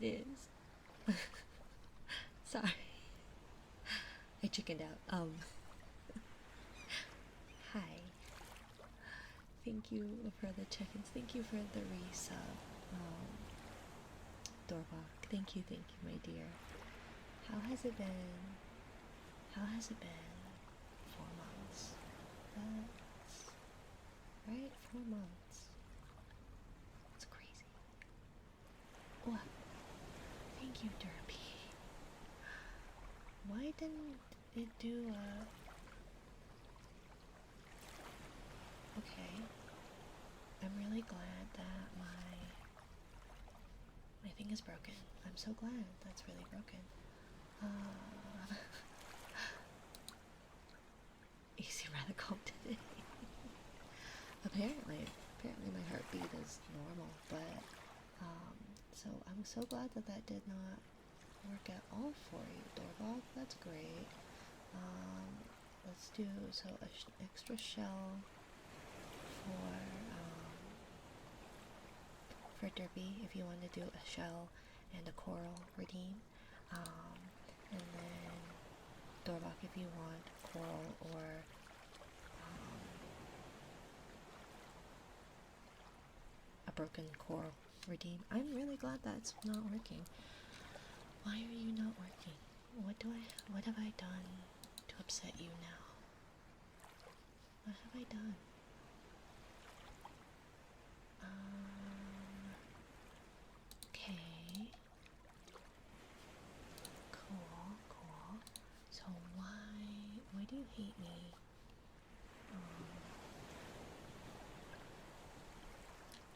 It is. Sorry. I chickened out. Hi. Thank you for the chickens. Thank you for the resub. Dorbach. Thank you, my dear. How has it been? How has it been? 4 months. That's right, 4 months. It's crazy. What? Thank you, Derpy. Why didn't it do okay. I'm really glad that my thing is broken. I'm so glad that's really broken. You seem rather calm today. apparently my heartbeat is normal, but so I'm so glad that that did not work at all for you, Doorbog. That's great. Let's do extra shell for Derby if you want to do a shell and a coral redeem, and then Doorbog if you want coral or a broken coral redeem. I'm really glad that's not working. Why are you not working? What have I done to upset you now? What have I done? Okay. Cool. So why do you hate me?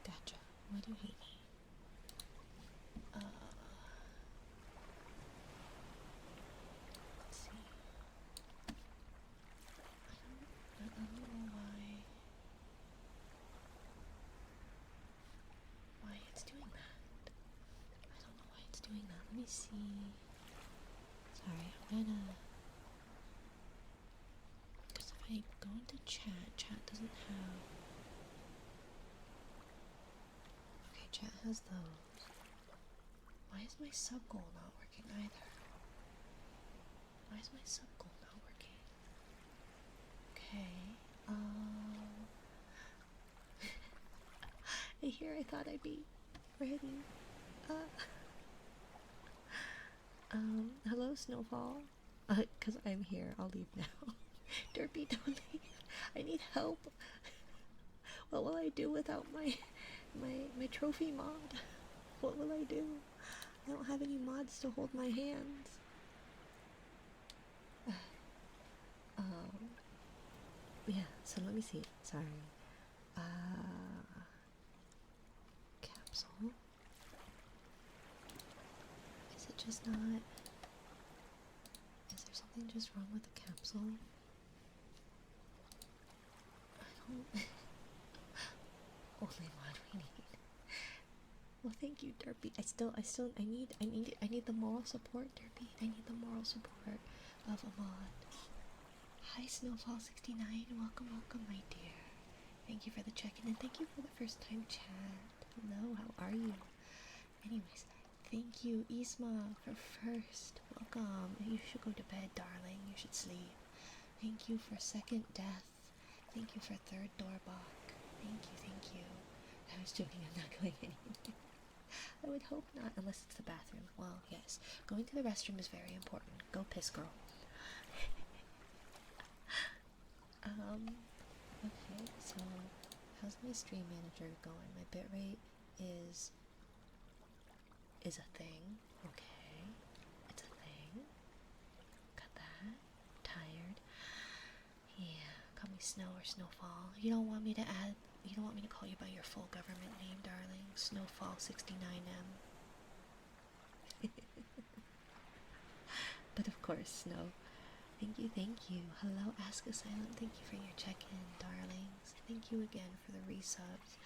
Gotcha. Why do you hate me? Let's see. I don't know why it's doing that. I don't know why it's doing that. Let me see. Sorry, I'm gonna. Because if I go into chat doesn't have. Okay, chat has those. Why is my sub goal not working either? Why is my sub goal not working? Okay. Here I thought I'd be ready. Hello, Snowfall. Cause I'm here. I'll leave now. Derpy, don't leave. I need help. What will I do without my trophy mod? What will I do? I don't have any mods to hold my hands. Yeah, so let me see. Sorry. Capsule. Is it just not? Is there something just wrong with the capsule? I don't. Only mod we need. Well, thank you, Derpy. I need the moral support, Derpy. I need the moral support of a mod. Hi, Snowfall69. Welcome, my dear. Thank you for the check-in, and thank you for the first time chat. Hello, how are you? Anyways, thank you, Isma, for first. Welcome. You should go to bed, darling. You should sleep. Thank you for second death. Thank you for third doorbok. Thank you. I was joking, I'm not going anywhere. I would hope not, unless it's the bathroom. Well, yes. Going to the restroom is very important. Go piss, girl. Okay, so how's my stream manager going? My bitrate is a thing. Okay, it's a thing. Got that. Tired. Yeah, call me Snow or Snowfall. You don't want me to call you by your full government name, darling. Snowfall 69M. But of course, Snow. Thank you. Hello, Ask Asylum. Thank you for your check-in, darlings. Thank you again for the resubs.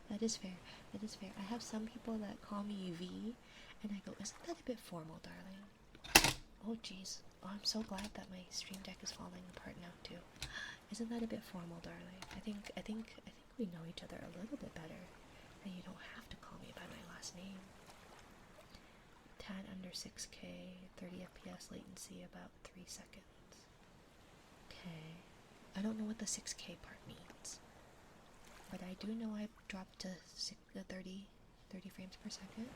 That is fair. I have some people that call me V, and I go, isn't that a bit formal, darling? Oh, jeez. Oh, I'm so glad that my stream deck is falling apart now, too. Isn't that a bit formal, darling? I think we know each other a little bit better And you don't have to call me by my last name. Tad under 6K, 30 FPS latency, about 3 seconds. Okay. I don't know what the 6K part means. But I do know I dropped to 30 frames per second.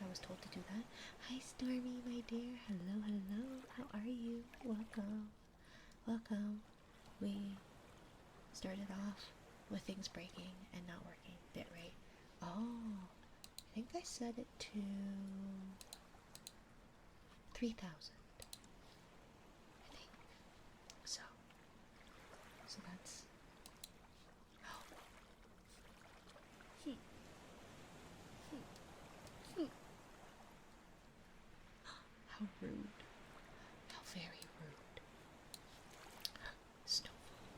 I was told to do that. Hi Stormy, my dear. Hello, hello. How are you? Welcome. Welcome. We started off with things breaking and not working. Bitrate. Oh, I think I set it to 3,000. I think. So that's... How rude. How very rude. Snowfall.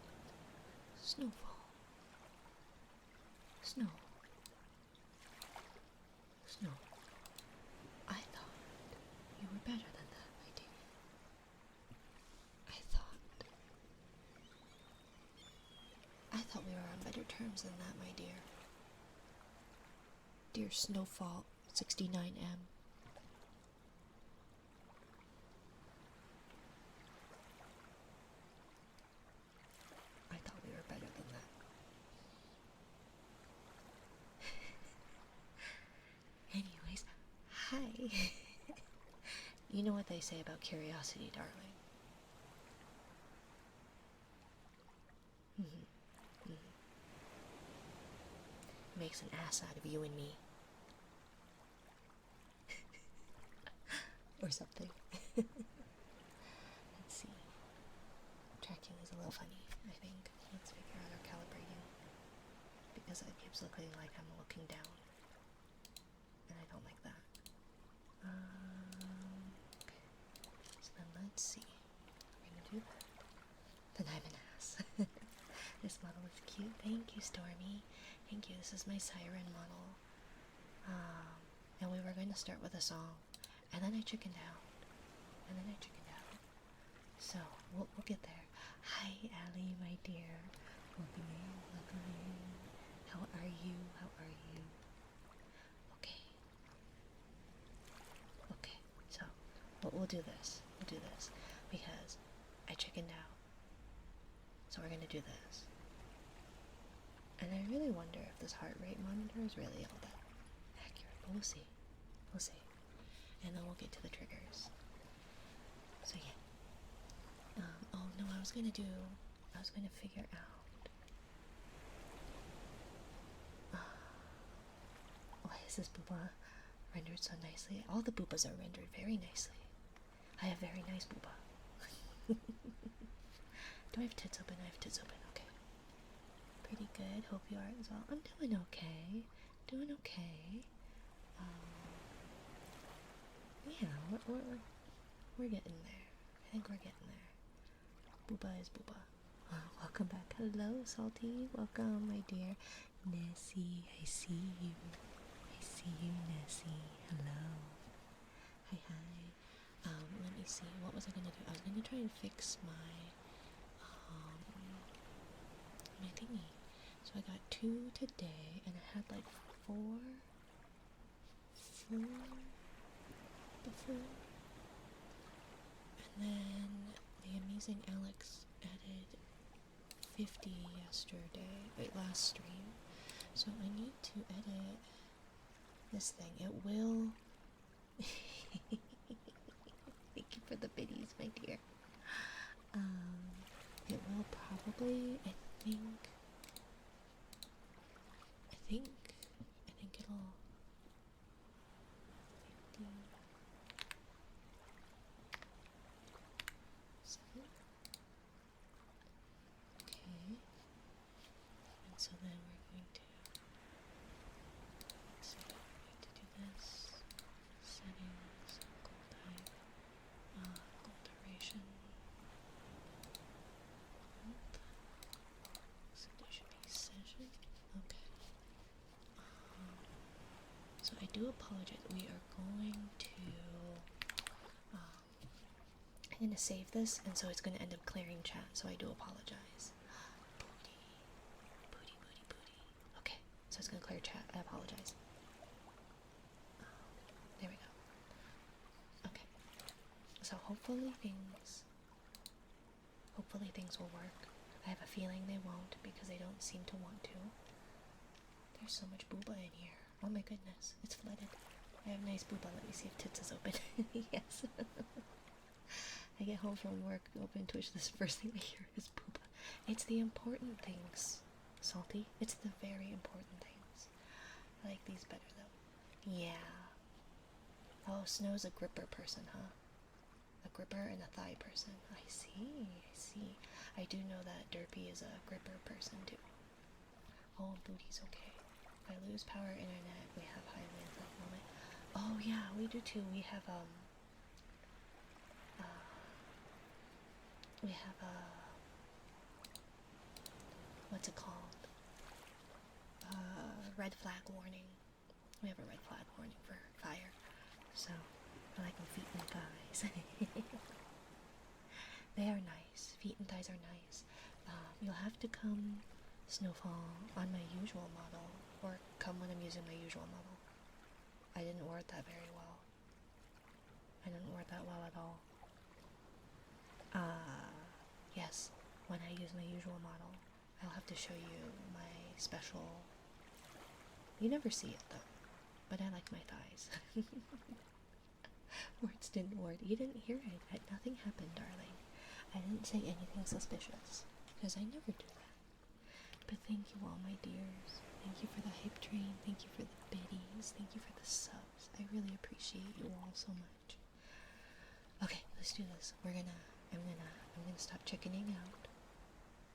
Snowfall. Snow. Snow. I thought you were better than that, my dear. I thought we were on better terms than that, my dear. Dear Snowfall 69M. I thought we were better than that. Anyways, hi. You know what they say about curiosity, darling. Makes an ass out of you and me. Or something. Let's see. Tracking is a little funny, I think. Let's figure out our calibrating. Because it keeps looking like I'm looking down. And I don't like that. Okay. So then let's see. We're gonna do that. Then I'm an ass. This model is cute. Thank you, Stormy. Thank you. This is my Siren model. And we were going to start with a song. And then I chickened out. So, we'll get there. Hi, Allie, my dear. Welcome in, welcome in. How are you? Okay. So, we'll do this. Because I chickened out. So we're gonna do this. And I really wonder if this heart rate monitor is really all that accurate. But we'll see. And then we'll get to the triggers. So yeah. Oh no, I was gonna figure out why is this booba rendered so nicely? All the boobas are rendered very nicely. I have very nice booba. Do I have tits open? I have tits open, okay. Pretty good, hope you are as well. I'm doing okay. Yeah, we're getting there. I think we're getting there. Booba is booba. Welcome back. Hello, Salty. Welcome, my dear. Nessie, I see you. Nessie. Hello. Hi. Let me see. What was I gonna do? I was gonna try and fix my thingy. So I got 2 today, and I had like 4 before. And then the amazing Alex added 50 last stream. So I need to edit this thing. It will... Thank you for the biddies, my dear. It will probably, I think it'll 57. Okay. And so then we're going to do this. Settings, goal type, goal duration. So there should be session. Okay. So I do apologize. We are going to I'm going to save this, and so it's going to end up clearing chat, so I do apologize. Booty. Okay, so I was gonna clear chat. I apologize. There we go. Okay. So hopefully things will work. I have a feeling they won't because they don't seem to want to. There's so much booba in here. Oh my goodness, it's flooded. I have nice booba. Let me see if tits is open. Yes. I get home from work, open Twitch, the first thing I hear is booba. It's the important things, Salty. It's the very important things. I like these better though. Yeah. Oh, Snow's a gripper person, huh? A gripper and a thigh person. I see, I see. I do know that Derpy is a gripper person too. Oh, booty's okay. If I lose power internet, we have high winds at the moment. Oh yeah, we do too. We have what's it called? Red flag warning. We have a red flag warning for fire. So, I like them feet and thighs. They are nice. Feet and thighs are nice. You'll have to come Snowfall on my usual model, or come when I'm using my usual model. I didn't word that very well. I didn't word that well at all. Yes, when I use my usual model, I'll have to show you my special. You never see it though, but I like my thighs. Words didn't word. You didn't hear it. Nothing happened, darling. I didn't say anything suspicious, because I never do that. But thank you all, my dears. Thank you for the hype train. Thank you for the biddies. Thank you for the subs. I really appreciate you all so much. Okay, let's do this. I'm gonna stop chickening out,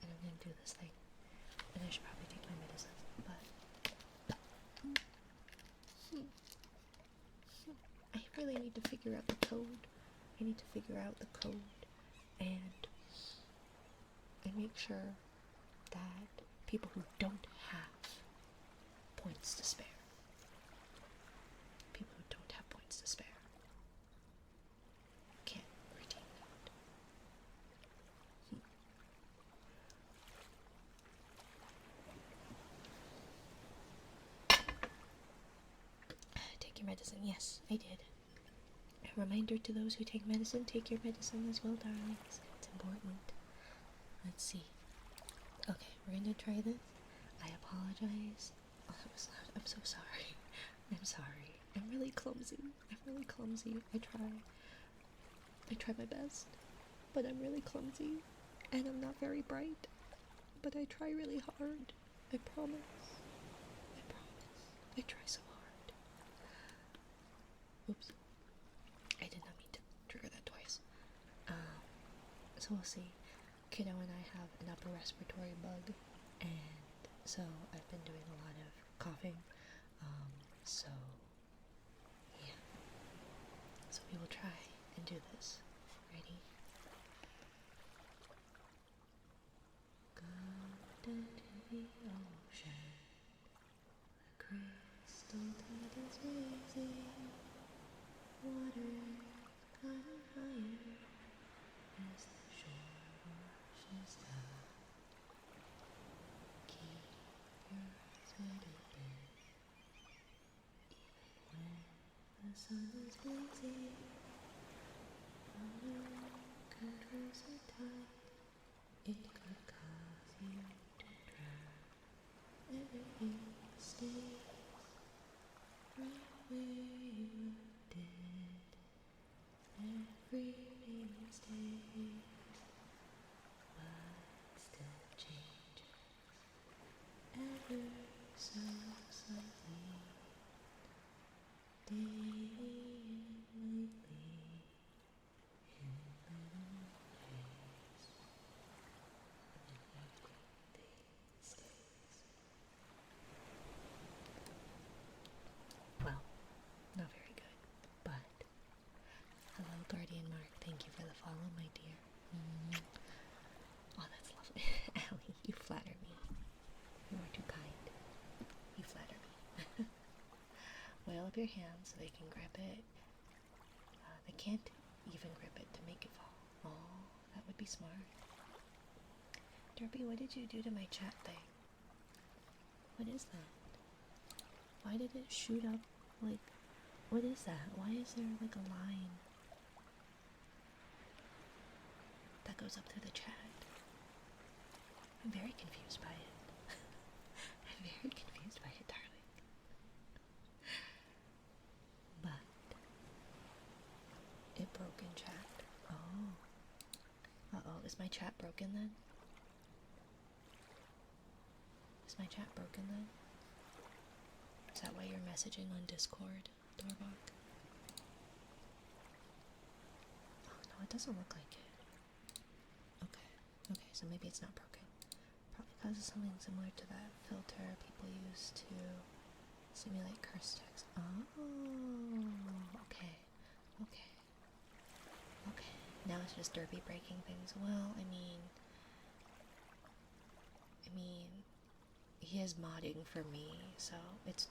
and I'm gonna do this thing. And I should probably take my medicine, but I really need to figure out the code. I need to figure out the code and make sure that people who don't have points to spare, can't retain that. Take your medicine. Yes, I did. A reminder to those who take medicine, take your medicine as well, darlings. It's important. Let's see. Okay, we're gonna try this. I apologize. Oh, that was loud. I'm so sorry. I'm sorry. I'm really clumsy. I try my best. But I'm really clumsy. And I'm not very bright. But I try really hard. I promise. I try so hard. Oops. I did not mean to trigger that twice. So we'll see. Kiddo and I have an upper respiratory bug, and so I've been doing a lot of coughing. So yeah. So we will try and do this. Ready? Go down to the ocean. The crystal tide is raising. Water climb higher as the shore washes down. Keep your head open, even when the sun is blazing. No one controls the tide, it could cause you to drown. Everything stays right where you did. Everything stays, but still changes ever so slightly, daily and nightly, in little ways, and everything stays. Well, not very good, but hello, Guardian Mark. Thank you for the follow, my dear. Oh, that's lovely. Allie, you flatter me. You are too kind. You flatter me. Oil up your hands so they can grip it. They can't even grip it to make it fall. Oh, that would be smart. Derpy, what did you do to my chat thing? What is that? Why did it shoot up? Like, what is that? Why is there like a line that goes up through the chat? I'm very confused by it. I'm very confused by it, darling. But it broke in chat. Oh. Uh-oh, is my chat broken then? Is my chat broken then? Is that why you're messaging on Discord, Dorbach? Oh no, it doesn't look like it. Okay, okay, so maybe it's not broken. Probably causes something similar to that filter people use to simulate curse text. Oh, okay, okay, okay. Now it's just Derby breaking things. Well, I mean, he is modding for me, so it's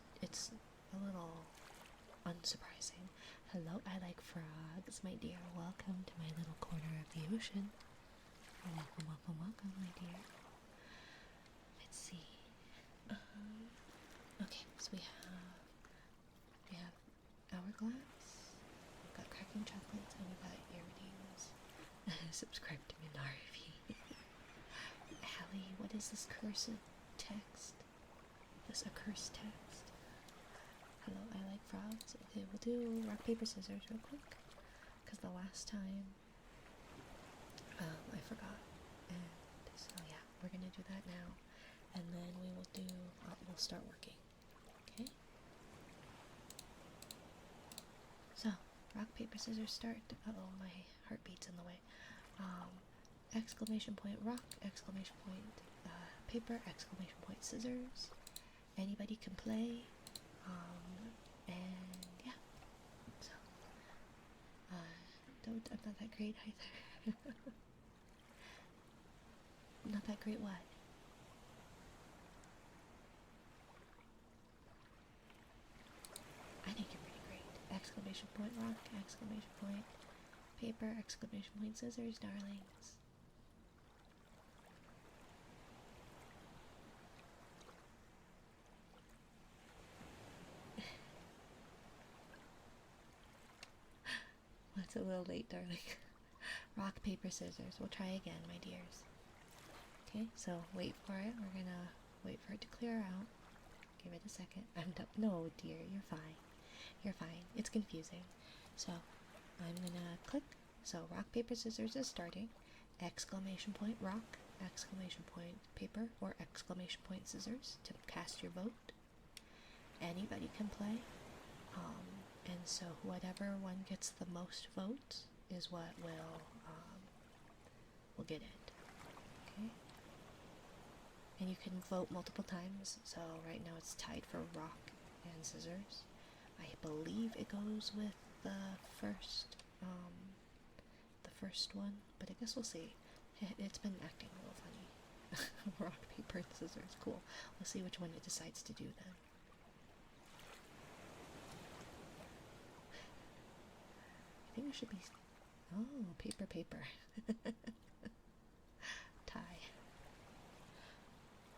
a little unsurprising. Hello, I like frogs, my dear. Welcome to my little corner of the ocean. Welcome, welcome, welcome, my dear. Let's see. Okay, so we have hourglass. We've got cracking chocolates, and we've got earrings. Subscribe to Minarvi. Allie, what is this cursive text? This accursed text. Hello, I like frogs. Okay, we'll do rock, paper, scissors real quick. Because the last time, I forgot. And so yeah, we're gonna do that now. And then we will do, we'll start working. Okay? So, rock, paper, scissors, start. Uh-oh, my heartbeat's in the way. Exclamation point rock, exclamation point paper, exclamation point scissors. Anybody can play. And yeah. So, I'm not that great either. Not that great what? I think you're pretty great. Exclamation point rock, exclamation point paper, exclamation point scissors, darlings. Well, it's a little late, darling. Rock, paper, scissors. We'll try again, my dears. Okay, so wait for it. We're gonna wait for it to clear out. Give it a second. No, dear, you're fine. You're fine. It's confusing. So I'm gonna click. So rock, paper, scissors is starting. Exclamation point rock, exclamation point paper, or exclamation point scissors to cast your vote. Anybody can play. And so whatever one gets the most votes is what will get it. Okay? And you can vote multiple times. So right now it's tied for rock and scissors. I believe it goes with the first one, but I guess we'll see. It's been acting a little funny. Rock, paper, and scissors. Cool. We'll see which one it decides to do then. I think it should be... Oh, paper, paper. Tie.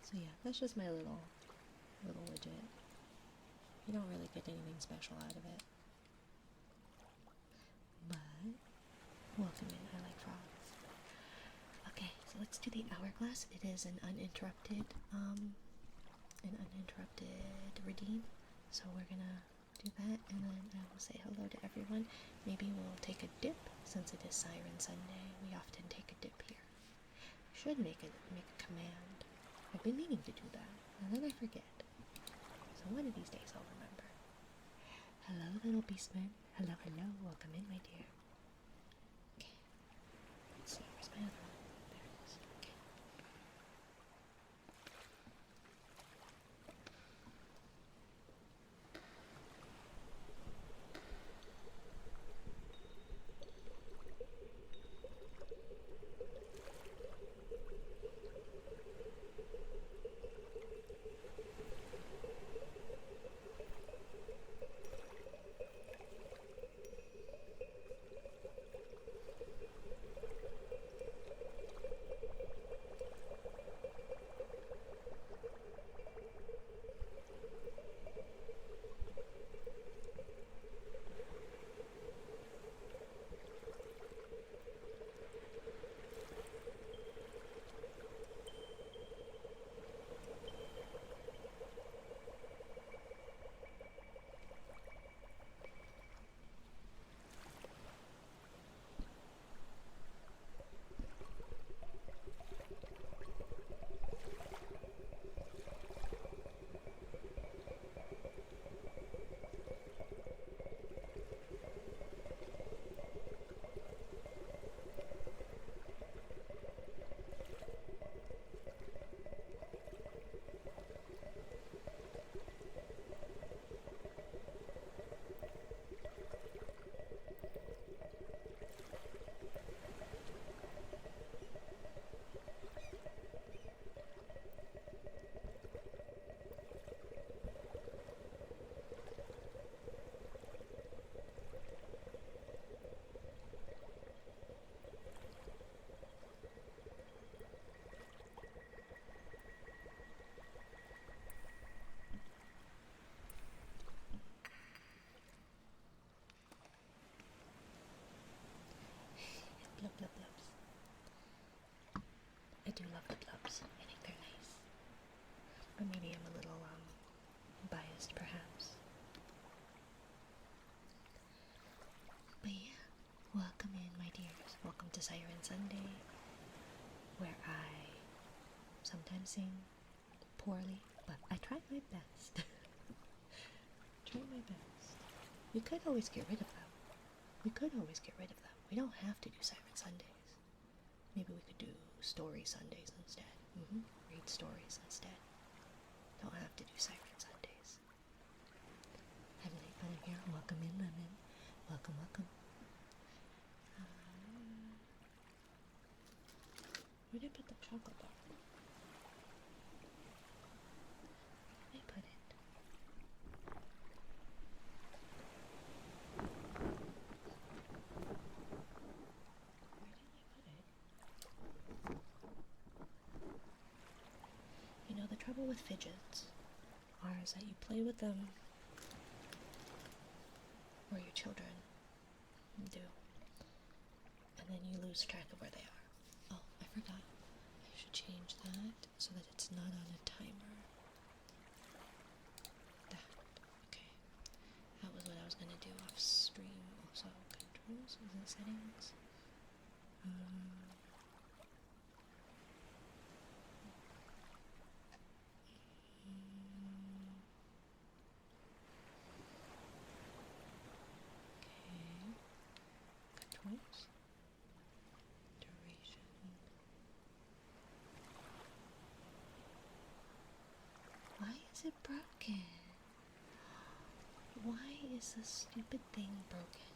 So yeah, that's just my little widget. You don't really get anything special out of it. But, welcome in. I like frogs. Okay, so let's do the hourglass. It is an uninterrupted redeem. So we're gonna do that, and then I will say hello to everyone. Maybe we'll take a dip, since it is Siren Sunday. We often take a dip here. Should make a command. I've been meaning to do that, and then I forget. So one of these days I'll remember. Hello, little beastman. Hello, hello. Welcome in, my dear. Okay. Let's see. Where's my other one? There it is. Okay. to Siren Sunday, where I sometimes sing poorly, but I try my best. Try my best. We could always get rid of them. We could always get rid of them. We don't have to do Siren Sundays. Maybe we could do Story Sundays instead. Read stories instead. Don't have to do Siren Sundays. Heavenly Fun here. Welcome in, Lemon. Welcome, welcome. Where did I put the chocolate bar? Where did I put it? You know, the trouble with fidgets is that you play with them, or your children do, and then you lose track of where they are. Oh, I forgot. I should change that so that it's not on a timer. That. Okay. That was what I was going to do off stream. Also, controls? Is it settings? Controls. Duration. Why is it broken? Why is this stupid thing broken?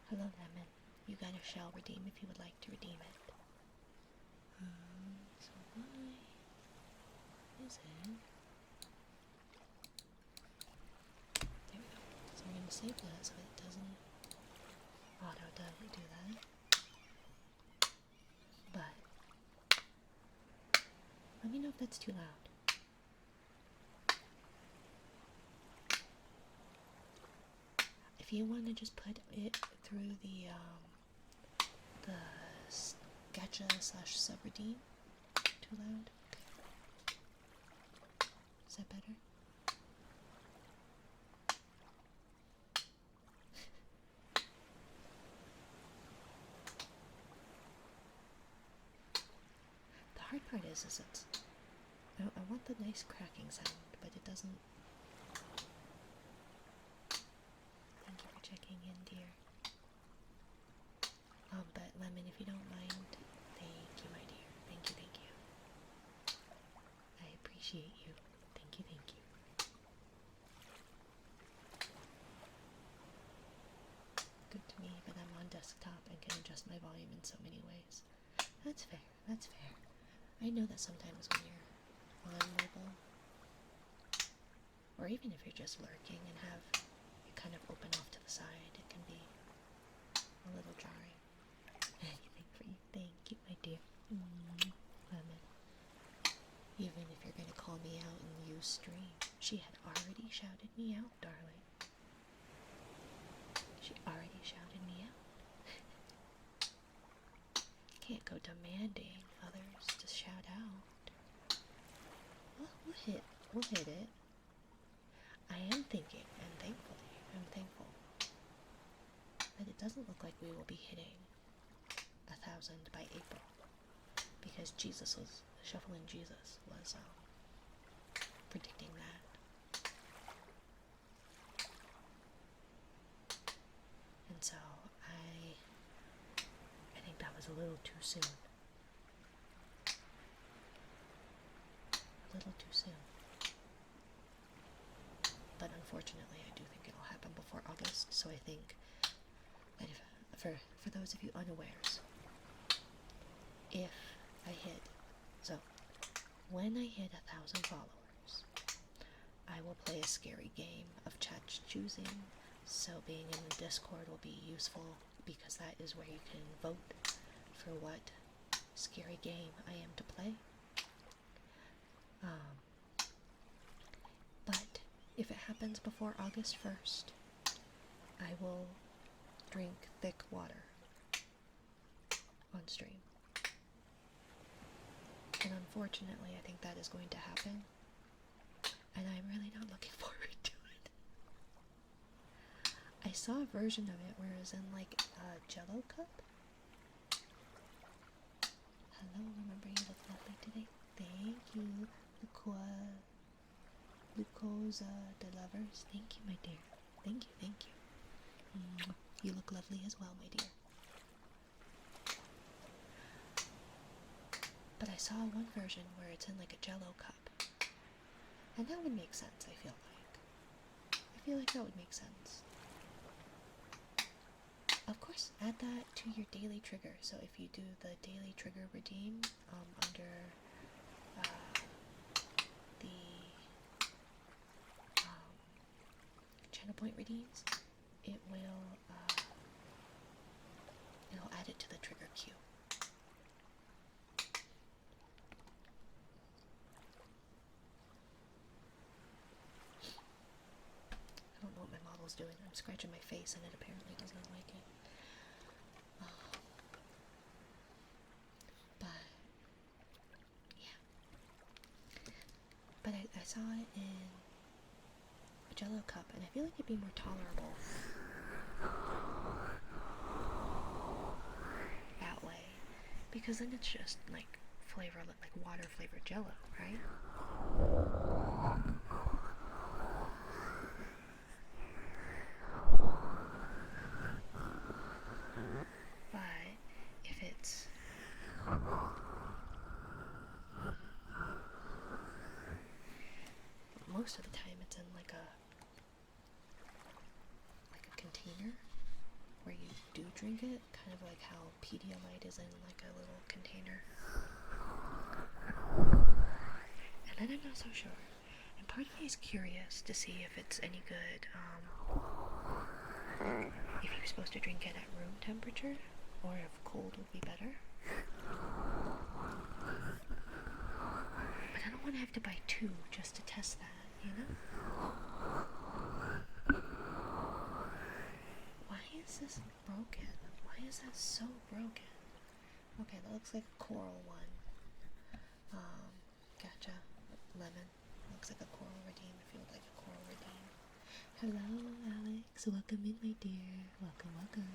Hello, Lemon. You got a shell redeem if you would like to redeem it. So why is it? There we go. So I'm going to save that so it doesn't do that. But let me know if that's too loud. If you want to just put it through the gacha/subredeem. Too loud? Okay. Is that better? The hard part is it's... I want the nice cracking sound, but it doesn't... Thank you for checking in, dear. But Lemon, if you don't mind, thank you, my dear. Thank you, thank you. I appreciate you. Thank you, thank you. Good to me, but I'm on desktop and can adjust my volume in so many ways. That's fair, that's fair. I know that sometimes when you're on mobile, or even if you're just lurking and have it kind of open off to the side, it can be a little jarring. Anything for you. Thank you, my dear. Lemon. Even if you're going to call me out in the stream. She had already shouted me out, darling. She already shouted me out. Can't go demanding others to shout out. Well, we'll hit it. I am thinking, and thankfully, I'm thankful that it doesn't look like we will be hitting 1,000 by April, because Shuffling Jesus was predicting that. And so I think that was a little too soon. A little too soon. But unfortunately, I do think it'll happen before August, so I think that for those of you unawares, if I hit, so when I hit 1,000 followers, I will play a scary game of chat's choosing, so being in the Discord will be useful, because that is where you can vote for what scary game I am to play. But if it happens before August 1st, I will drink thick water on stream. And unfortunately, I think that is going to happen. And I'm really not looking forward to it. I saw a version of it where it was in like a Jello cup. you, Lucosa de Lovers. Thank you, my dear. Thank you, thank you. You look lovely as well, my dear. But I saw one version where it's in like a jello cup. And that would make sense, I feel like. I feel like that would make sense. Of course, add that to your daily trigger. So if you do the daily trigger redeem under the channel point redeems, it will it'll add it to the trigger queue. I don't know what my model's doing. I'm scratching my face and it apparently doesn't like it. But yeah. But I saw it in a jello cup and I feel like it'd be more tolerable that way. Because then it's just like flavor, like water flavored jello, right? But if it's most of the time it's in like a container where you do drink it, kind of like how Pedialyte is in like a little container. And then I'm not so sure. And part of me is curious to see if it's any good, if you're supposed to drink it at room temperature, or if cold would be better. But I don't want to have to buy two just to test that, you know? Why is this broken? Why is that so broken? Okay, that looks like a coral one. Gotcha. Lemon. Looks like a coral redeem if you would like a coral redeem. Hello, Alex. Welcome in, my dear. Welcome, welcome.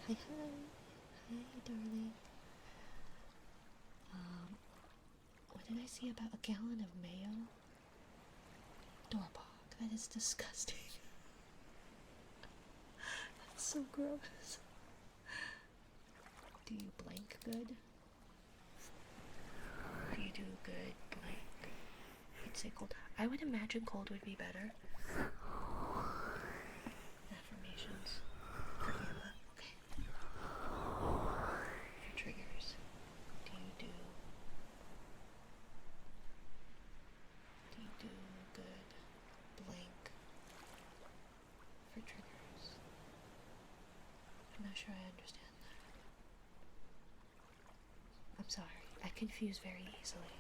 Hi, hi. Hi, darling. What did I see about a gallon of mayo? Dorbach. That is disgusting. That's so gross. Do you blank good? Do you do good blank? I'd say cold. I would imagine cold would be better. Affirmations. Okay. Your triggers. Do you do good blank for triggers? I'm not sure I understand that. I'm sorry. I confuse very easily.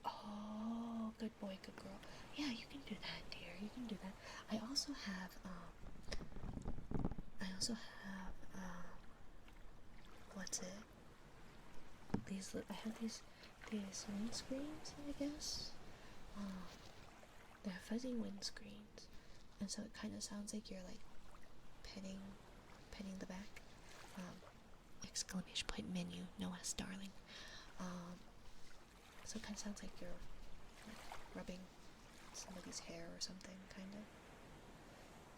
Oh, good boy, good girl. Yeah, you can do that, dear. You can do that. I also have, what's it? I have these windscreens, I guess. They're fuzzy windscreens. And so it kind of sounds like you're like petting the back. Exclamation point menu, no S, darling. So it kind of sounds like you're like rubbing somebody's hair or something, kind of.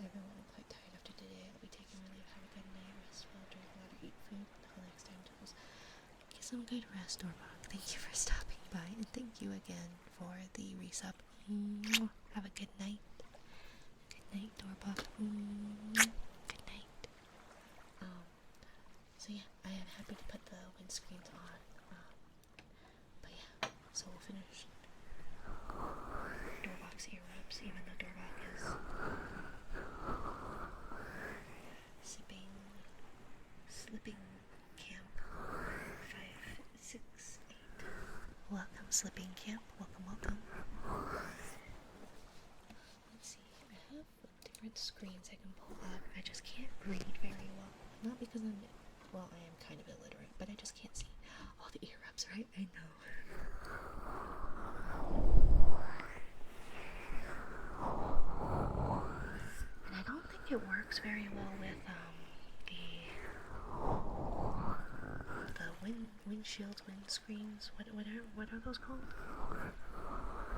Everyone, I'm quite tired after today. I'll be taking my leave. Have a good night. Rest well, drink water, eat food. Until next time, Jules. Get some good rest, Dorbach. Thank you for stopping by, and thank you again for the resub. Have a good night. Good night, Dorbach. Good night. So yeah, I am happy to put the windscreens on. But yeah, so we'll finish Dorbach's ear rubs, even though Dorbach is slipping camp 5, 6, 8. Welcome, slipping camp. Welcome. Let's see. I have different screens I can pull up. I just can't read very well. Not because I am kind of illiterate, but I just can't see all the ear rubs, right? I know. And I don't think it works very well with the windshields, windscreens. What are those called?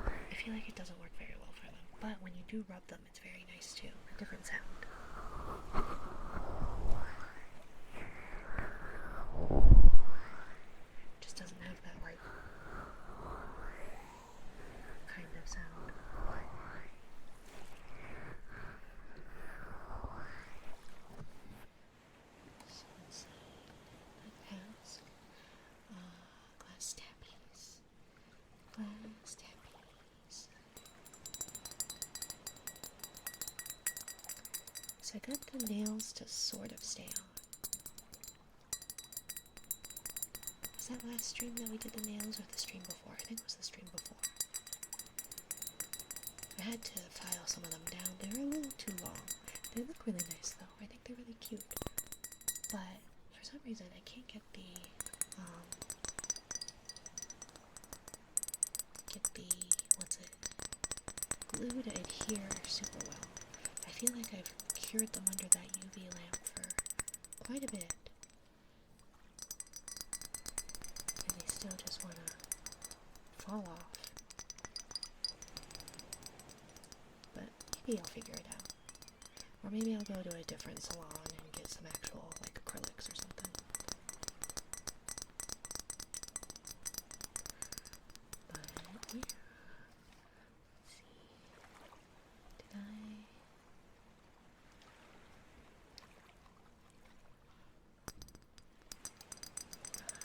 I feel like it doesn't work very well for them, but when you do rub them, it's very nice too. A different sound. Just doesn't have that like kind of sound. So let's see. Mask. Glass tappies. Glass tappies. So I got the nails to sort of stay on. Was that last stream that we did the nails or the stream before? I think it was the stream before. I had to file some of them down. They were a little too long. They look really nice though. I think they're really cute. But for some reason I can't get the glue to adhere super well. I feel like I've cured them under that UV lamp for quite a bit. And they still just want to fall off. But maybe I'll figure it out. Or maybe I'll go to a different salon and get some actual like acrylics or something. But yeah. Let's see. Did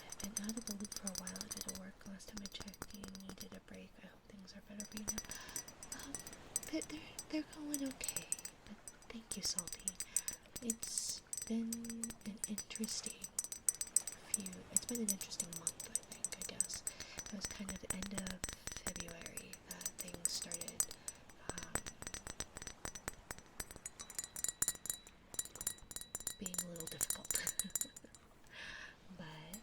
I've been out of the loop for a while due to work. Last time I checked, you needed a break. I hope things are better for you now. They're going okay. But thank you, Salty. It's been an interesting month, I think, I guess. It was kind of the end of February that things started being a little difficult. But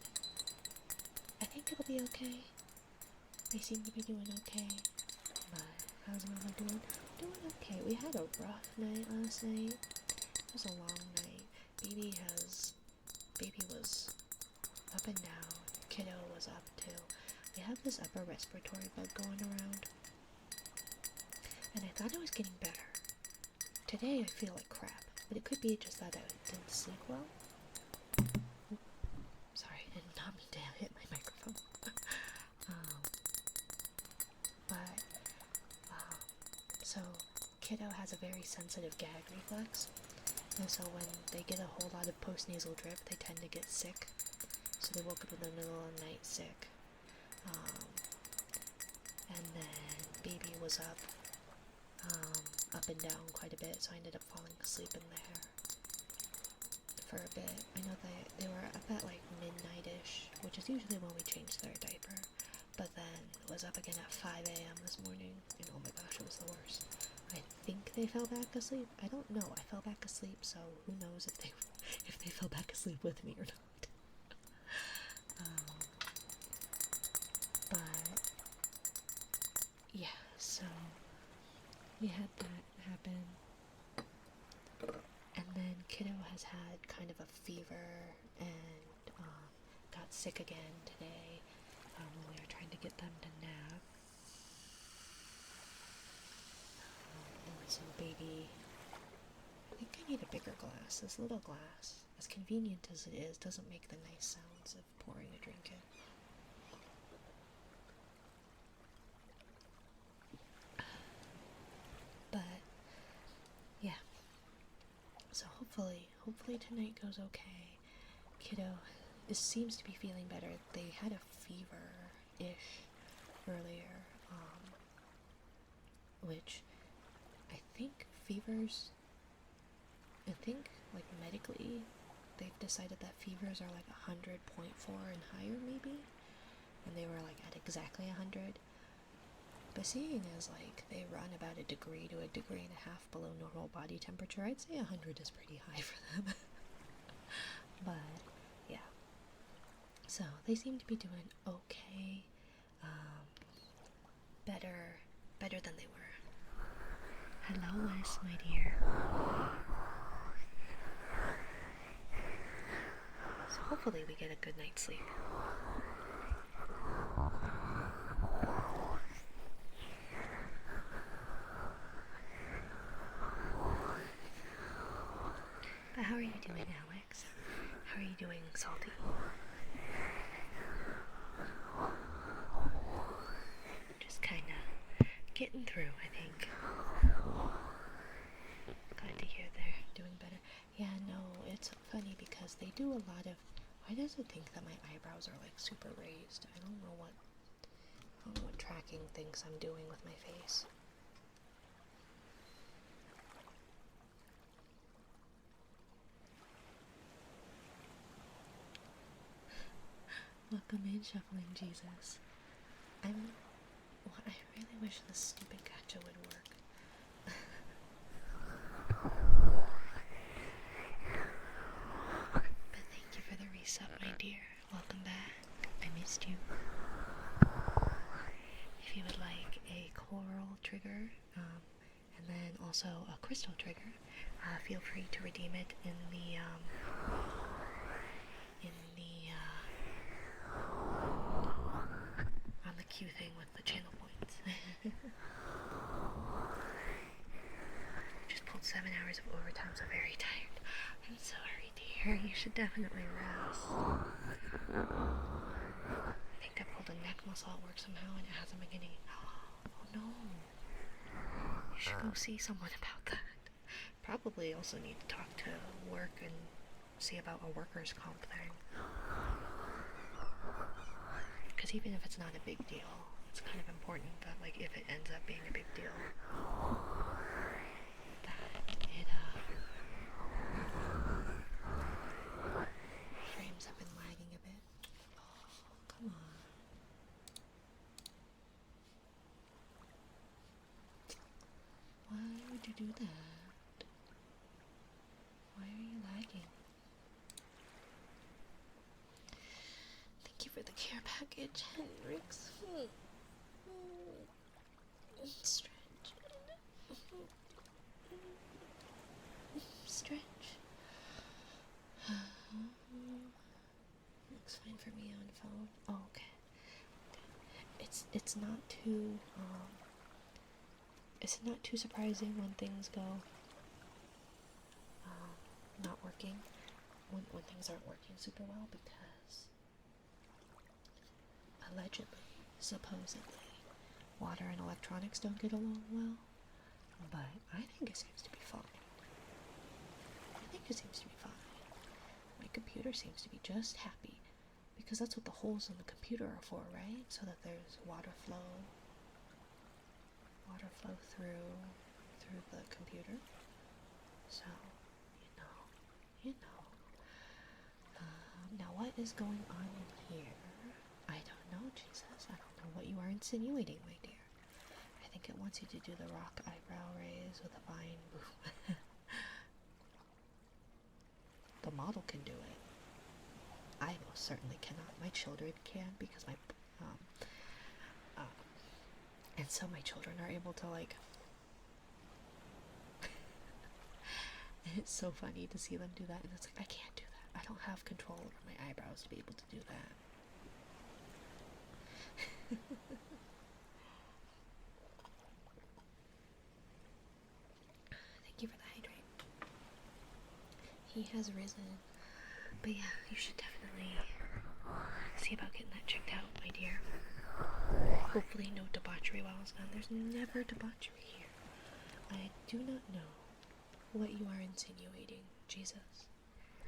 I think it'll be okay. They seem to be doing okay. But how's Mama doing? Doing okay. We had a rough night last night. It was a long night. Baby was up and down. Kiddo was up too. We have this upper respiratory bug going around. And I thought I was getting better. Today I feel like crap. But it could be just that I didn't sleep well. Sorry, I did not mean to hit my microphone. So Kiddo has a very sensitive gag reflex. And so when they get a whole lot of postnasal drip, they tend to get sick. So they woke up in the middle of the night sick. And then baby was up and down quite a bit, so I ended up falling asleep in there for a bit. I know they were up at like midnight-ish, which is usually when we change their diaper. But then was up again at 5 a.m. this morning, and oh my gosh, it was the worst. I think they fell back asleep. I don't know. I fell back asleep, so who knows if they fell back asleep with me or not. But yeah, so we had that happen, and then Kiddo has had kind of a fever and got sick again today when we were trying to get them to nap. So baby, I think I need a bigger glass. This little glass, as convenient as it is, doesn't make the nice sounds of pouring a drink in. But yeah, so hopefully tonight goes okay. Kiddo seems to be feeling better. They had a fever-ish earlier, which I think like medically they've decided that fevers are like 100.4 and higher maybe, and they were like at exactly 100. But seeing as like they run about a degree to a degree and a half below normal body temperature, I'd say 100 is pretty high for them. But yeah, so they seem to be doing okay, better than they were. Hello, Wes, my dear. So hopefully we get a good night's sleep. But how are you doing, Alex? How are you doing, Salty? Just kinda getting through, I think. Glad to hear they're doing better. Yeah, no, it's funny because they do a lot of... Why does it think that my eyebrows are like super raised? I don't know what tracking thinks I'm doing with my face. Welcome in, Shuffling Jesus. I really wish this stupid gacha would work. But thank you for the reset, my dear. Welcome back. I missed you. If you would like a coral trigger, and then also a crystal trigger, feel free to redeem it in the on the Q thing with the channel points. Just pulled 7 hours of overtime, so very tired. I'm sorry, dear. You should definitely rest. I think I pulled a neck muscle at work somehow, and it hasn't been getting... Oh no. You should go see someone about that. Probably also need to talk to work and see about a workers' comp thing. Because even if it's not a big deal, it's kind of important that, like, if it ends up being a big deal, that it, frames have been lagging a bit. Oh, come on. Why would you do that? Why are you lagging? Thank you for the care package, Hendrix. Stretch. Stretch. Looks fine for me on phone. Oh, okay. It's not too surprising when things go not working, when things aren't working super well, because allegedly, supposedly, water and electronics don't get along well, but I think it seems to be fine. My computer seems to be just happy, because that's what the holes in the computer are for, right? So that there's water flow through the computer. So, you know. Now what is going on in here? I don't know, Jesus. I don't know what you are insinuating, my dear. I think it wants you to do the rock eyebrow raise with a fine boom. The model can do it. I most certainly cannot. My children can, because and so my children are able to, like, and it's so funny to see them do that, and it's like, I can't do that. I don't have control over my eyebrows to be able to do that. Thank you for the hydrate. He has risen. But yeah, you should definitely see about getting that checked out, my dear. Hopefully no debauchery while it's gone. There's never debauchery here. I do not know what you are insinuating, Jesus.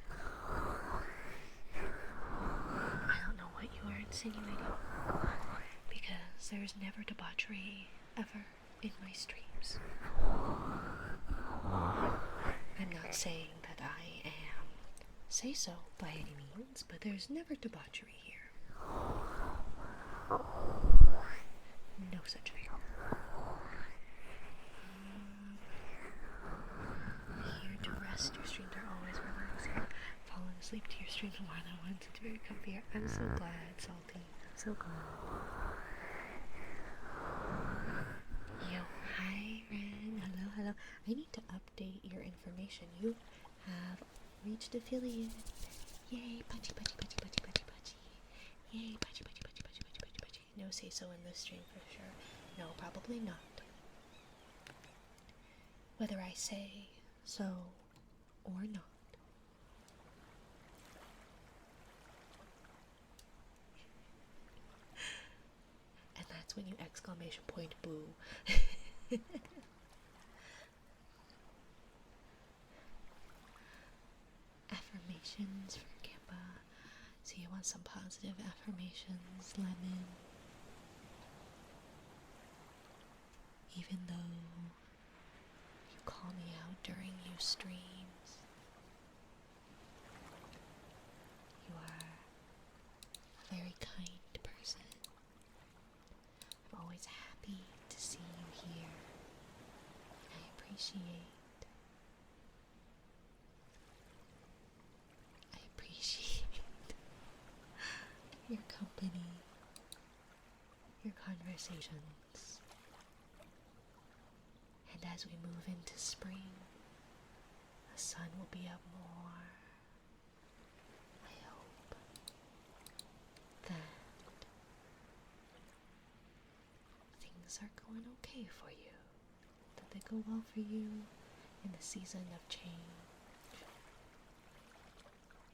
I don't know what you are insinuating, because there's never debauchery ever in my streams. I'm not saying that I am say so by any means, but there's never debauchery here. No such thing. Here to rest. Your streams are always relaxing. Falling asleep to your stream more than once. It's very comfy. I'm so glad, Salty. I'm so glad. Yo, hi, Ren. Hello. I need to update your information. You have reached affiliate. Yay, punchy, punchy, punchy, punchy, punchy, punchy. Yay, punchy, punchy, punchy, punchy, punchy, punchy, punchy. No say so in this stream for sure. No, probably not. Whether I say so or not. And that's when you exclamation point boo. Affirmations for Kimba. So you want some positive affirmations, Lemon. Even though you call me out during your streams, you are a very kind person. I'm always happy to see you here. I appreciate your company, your conversations. And as we move into spring, the sun will be up more. I hope that things are going okay for you, that they go well for you in the season of change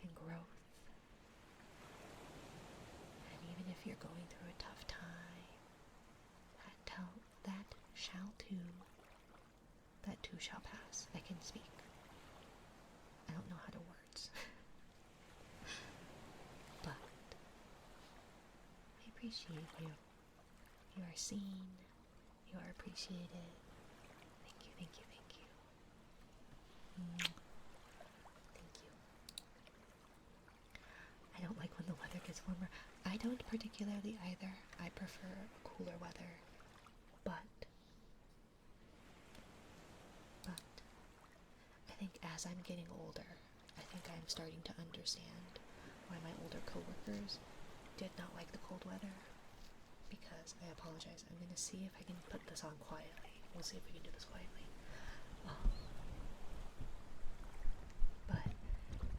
and growth. And even if you're going through a tough time, that too shall pass. I can speak. I don't know how to words. But I appreciate you. You are seen. You are appreciated. Thank you, thank you, thank you. Thank you. I don't like when the weather gets warmer. I don't particularly either. I prefer cooler weather. But I think as I'm getting older, I think I'm starting to understand why my older coworkers did not like the cold weather. Because, I apologize, I'm going to see if I can put this on quietly. We'll see if we can do this quietly. But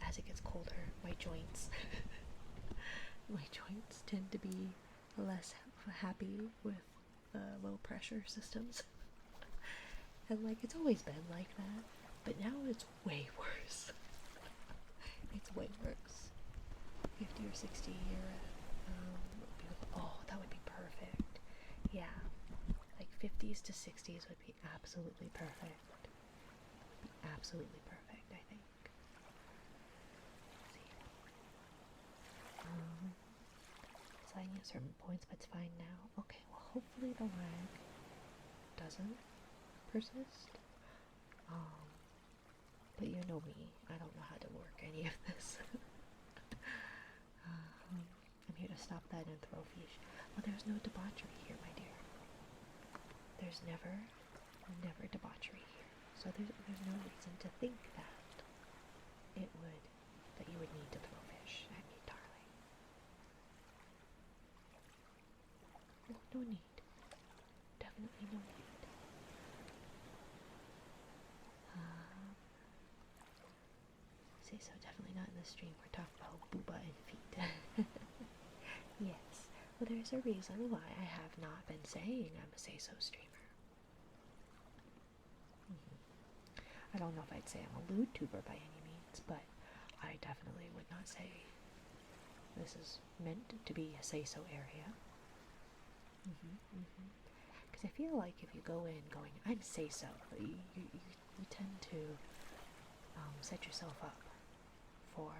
as it gets colder, my joints tend to be less happy with low pressure systems. And it's always been like that, but now it's way worse. It's way worse. 50 or 60 year, oh, that would be perfect. Yeah, 50s to 60s would be absolutely perfect. Absolutely perfect, I think. Let's see. Sliding at certain points, but it's fine now. Okay, well, hopefully the lag doesn't persist. But you know me, I don't know how to work any of this. I'm here to stop that and throw fish. Well, there's no debauchery here, my dear. There's never debauchery here. So there's no reason to think that you would need to throw fish at me, darling. No need. Definitely no need. Say so, definitely not in the stream. We're talking about booba and feet. Yes. Well, there's a reason why I have not been saying I'm a say-so streamer. I don't know if I'd say I'm a lewd tuber by any means, but I definitely would not say this is meant to be a say-so area. Because I feel like if you go in going, I'm say-so, you tend to set yourself up for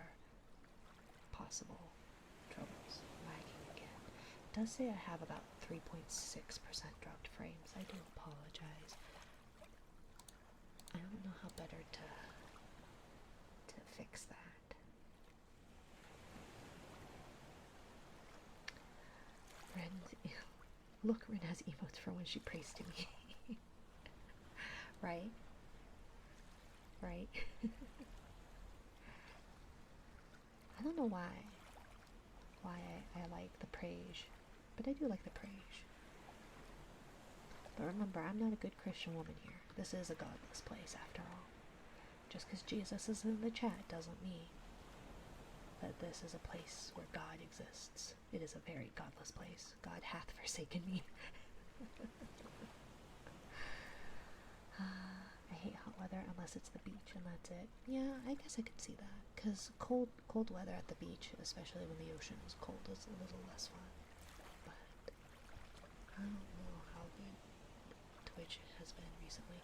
possible troubles. Lagging again. It does say I have about 3.6% dropped frames. I do apologize. I don't know how better to fix that. Look, Ren has emotes for when she prays to me. Right? Right? I don't know why I like the praise, but I do like the praise. But remember, I'm not a good Christian woman here. This is a godless place, after all. Just because Jesus is in the chat doesn't mean that this is a place where God exists. It is a very godless place. God hath forsaken me. I hate hot weather unless it's the beach and that's it. Yeah, I guess I could see that. Because cold weather at the beach, especially when the ocean is cold, is a little less fun. But I don't know how good Twitch has been recently.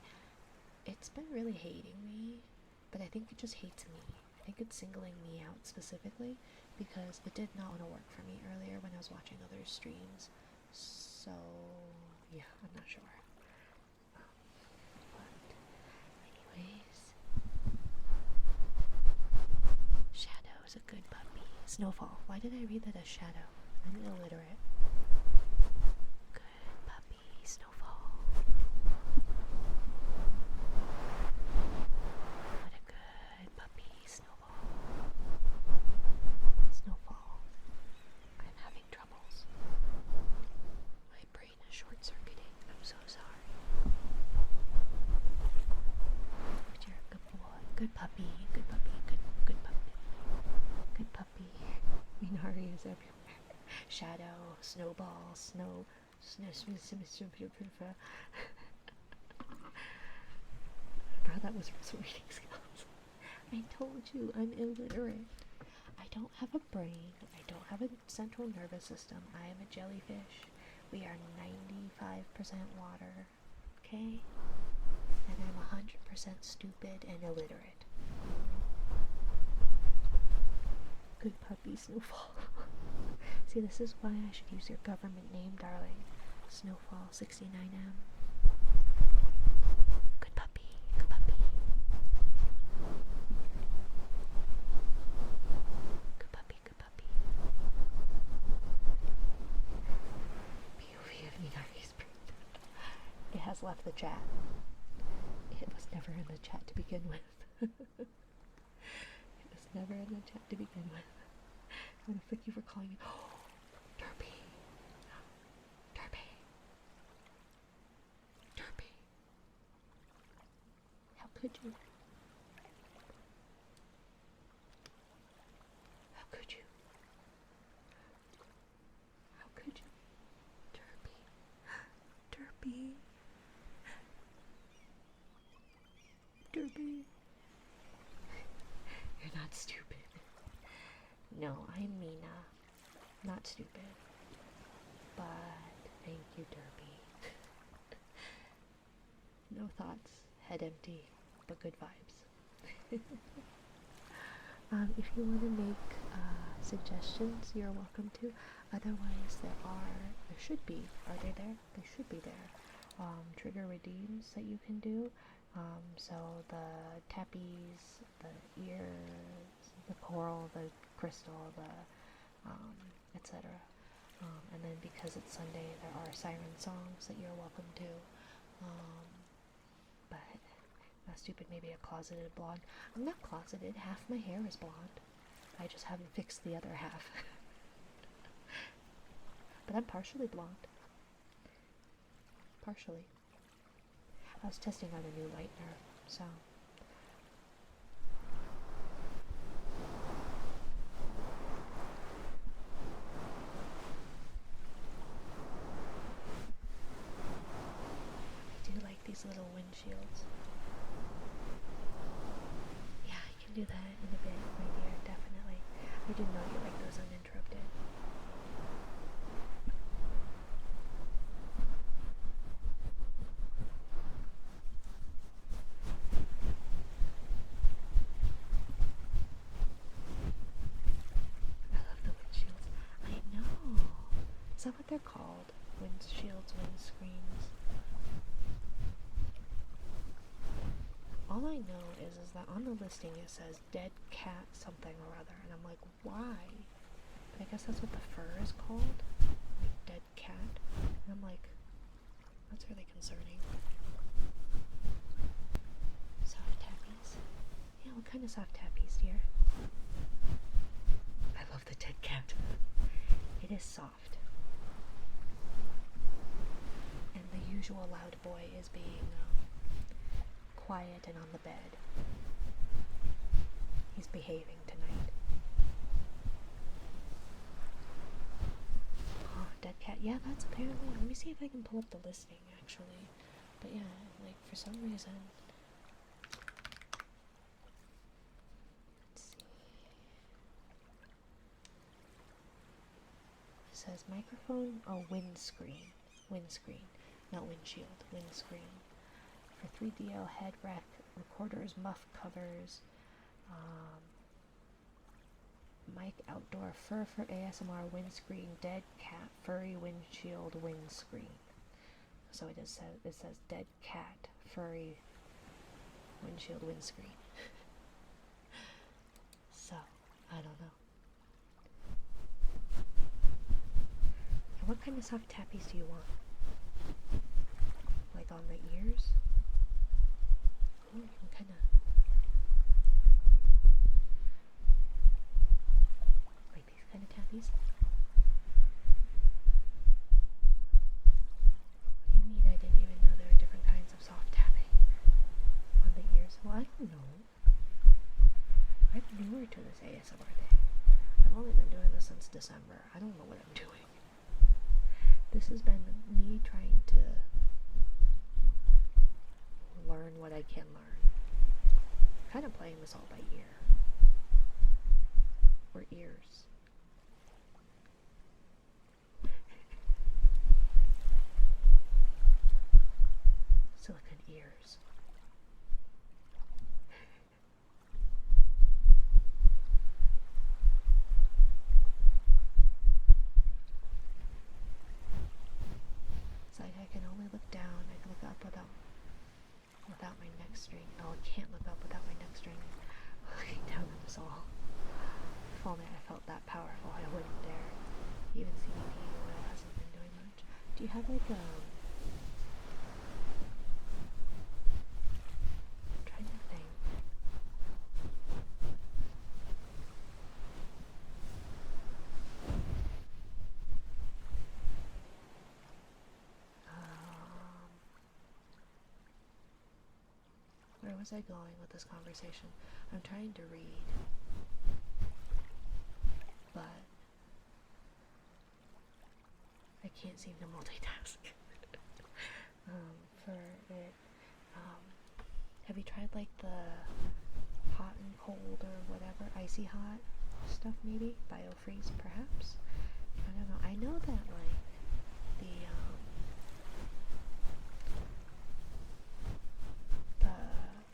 It's been really hating me, but I think it just hates me. I think it's singling me out specifically because it did not want to work for me earlier when I was watching other streams. So, yeah, I'm not sure. Shadow is a good puppy. Snowfall. Why did I read that as Shadow? I'm illiterate. Good puppy, Snowfall. What a good puppy, Snowfall. Snowfall. I'm having troubles. My brain is short-circuiting. I'm so sorry. But you're a good boy. Good puppy. Good puppy. Good puppy. Good puppy. Minari is everywhere. Shadow, snowball, snow. Bro, that was reading skills. I told you I'm illiterate. I don't have a brain. I don't have a central nervous system. I am a jellyfish. We are 95% water. Okay? And I'm 100% stupid and illiterate. Good puppy, Snowfall. See, this is why I should use your government name, darling. Snowfall 69M. Good puppy, good puppy. Good puppy, good puppy. POV of Minari's brain. It has left the chat. It was never in the chat to begin with. Never in the chat to begin with. I'm gonna flick you for calling me. Oh, Derpy. Derpy. Derpy. How could you? How could you? How could you? Derpy. Derpy. Derpy. You're not stupid. No, I'm Mina. Not stupid. But thank you, Derpy. No thoughts. Head empty. But good vibes. If you want to make suggestions, you're welcome to. Otherwise, there should be. Are they there? They should be there. Trigger redeems that you can do. So the tappies, the ears, the coral, the crystal, the etc. And then because it's Sunday, there are Siren songs that you're welcome to. But not stupid, maybe a closeted blonde. I'm not closeted. Half my hair is blonde. I just haven't fixed the other half. But I'm partially blonde. Partially. I was testing out a new lightener, so. I do like these little windshields. Yeah, I can do that in a bit, my dear, definitely. I didn't know you like those uninterrupted. Is that what they're called? Windshields, windscreens? All I know is that on the listing it says dead cat something or other, and I'm like, why? But I guess that's what the fur is called? Like dead cat? And I'm like, that's really concerning. Soft tappies? Yeah, what kind of soft tappies, dear? I love the dead cat. It is soft. And the usual loud boy is being quiet and on the bed. He's behaving tonight. dead cat. Yeah, that's apparently. Let me see if I can pull up the listing actually. But yeah, like for some reason. Let's see. It says microphone or windscreen. Windscreen, not windshield. Windscreen. For 3DL head recorders, muff covers, mic outdoor fur for ASMR windscreen, dead cat furry windshield windscreen. So it says dead cat furry windshield windscreen. So I don't know. And what kind of soft tappies do you want? Like on the ears? Ooh, you can kind of like these kind of tappies. What do you mean I didn't even know there were different kinds of soft tapping on the ears? Well, I don't know. I'm newer to this ASMR thing. I've only been doing this since December. I don't know what I'm doing. This has been me trying to learn what I can learn. Kind of playing this all by ear. Or ears. Silicone ears. It's like I can only look down. I can look up without my neck string. Oh, I can't look up without my neck string. Looking down at us all. If only I felt that powerful, I wouldn't dare. Even CBD oil hasn't been doing much. Do you have like I'm trying to think. Where was I going with this conversation? I'm trying to read, but I can't seem to multitask. For it, have you tried like the hot and cold or whatever, icy hot stuff maybe? Biofreeze perhaps? I don't know. I know that like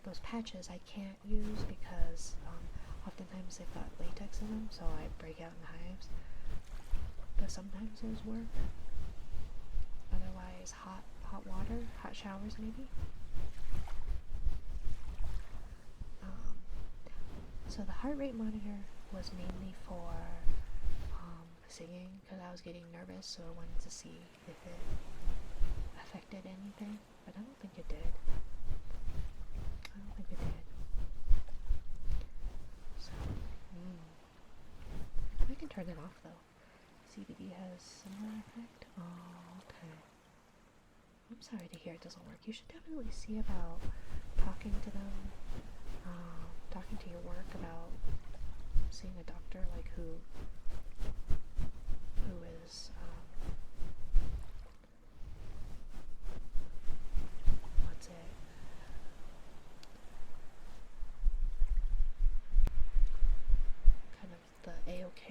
those patches I can't use because oftentimes they've got latex in them, so I break out in hives. But sometimes those work. Otherwise, hot water, hot showers maybe. So the heart rate monitor was mainly for singing because I was getting nervous, so I wanted to see if it affected anything, but I don't think it did. So, I can turn it off though. CBD has similar effect. Oh, okay. I'm sorry to hear it doesn't work. You should definitely see about talking to them, talking to your work about seeing a doctor, like who is what's it? Kind of the A-OK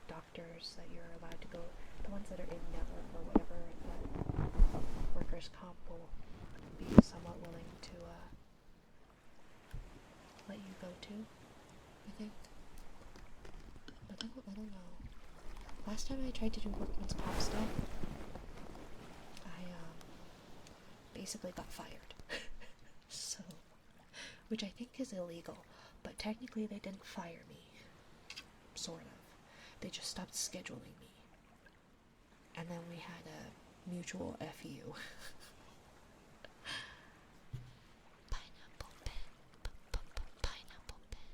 doctors that you're allowed to go, the ones that are in network or whatever, that workers' comp will be somewhat willing to let you go to, I think. But I don't know. Last time I tried to do workman's comp stuff, I basically got fired. So, which I think is illegal, but technically they didn't fire me. Sort of. They just stopped scheduling me. And then we had a mutual FU. Pineapple pen. Pineapple pen.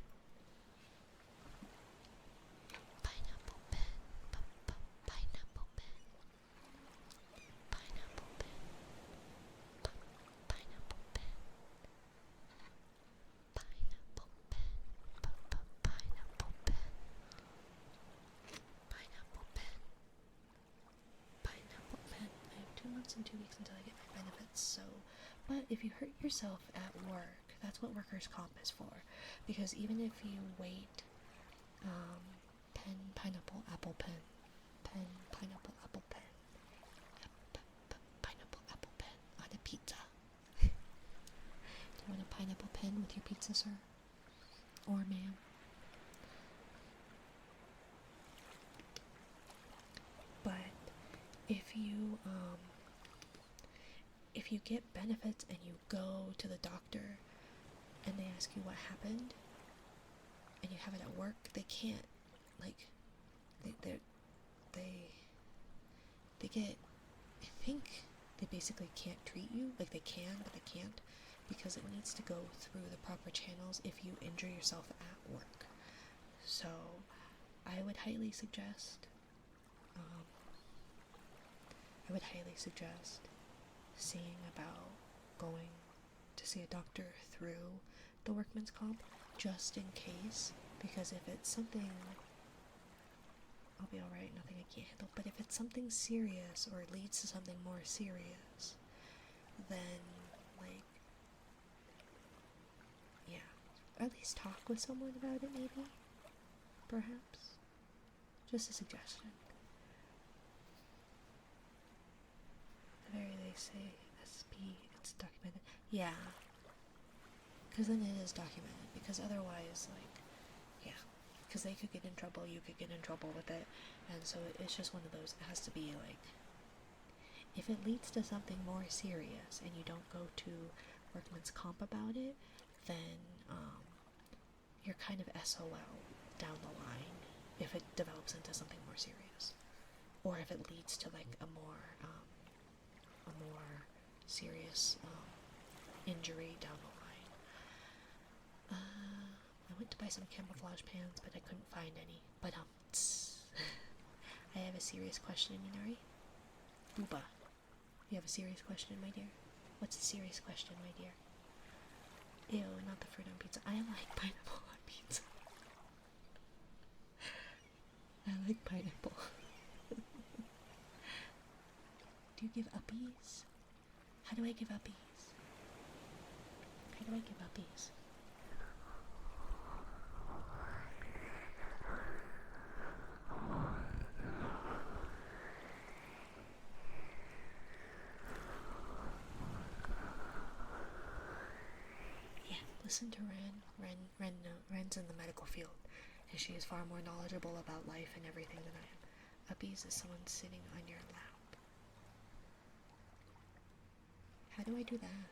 Pineapple pen. Pineapple pen. Pineapple pen. Pineapple pen. Pineapple pen. Pineapple pen. Pineapple pen. Pineapple pen. months and 2 weeks until I get my benefits. So, but if you hurt yourself at work, that's what workers' comp is for. Because even if you wait, pen, pineapple, apple, pen, pineapple, apple, pen, pineapple, apple, pen on a pizza. Do you want a pineapple pen with your pizza, sir? Or ma'am? But if you get benefits and you go to the doctor and they ask you what happened and you have it at work, they can't, like, they get, I think they basically can't treat you. Like, they can, but they can't, because it needs to go through the proper channels if you injure yourself at work. So I would highly suggest seeing about going to see a doctor through the workman's comp, just in case, because if it's something, I'll be alright, nothing I can't handle, but if it's something serious or it leads to something more serious, then, like, yeah, or at least talk with someone about it, maybe, perhaps, just a suggestion. They say SP, it's documented. Yeah, because then it is documented, because otherwise, like, yeah, because they could get in trouble, you could get in trouble with it, and so it's just one of those. It has to be like, if it leads to something more serious and you don't go to workman's comp about it, then you're kind of SOL down the line if it develops into something more serious, or if it leads to like a more serious injury down the line. I went to buy some camouflage pants, but I couldn't find any. But I have a serious question, Minari. Booba, you have a serious question, my dear? What's the serious question, my dear? Ew, not the fruit on pizza. I like pineapple on pizza. I like pineapple. Do you give uppies? How do I give uppies? How do I give uppies? Yeah, listen to Ren. Ren's in the medical field, and she is far more knowledgeable about life and everything than I am. Uppies is someone sitting on your lap. How do I do that?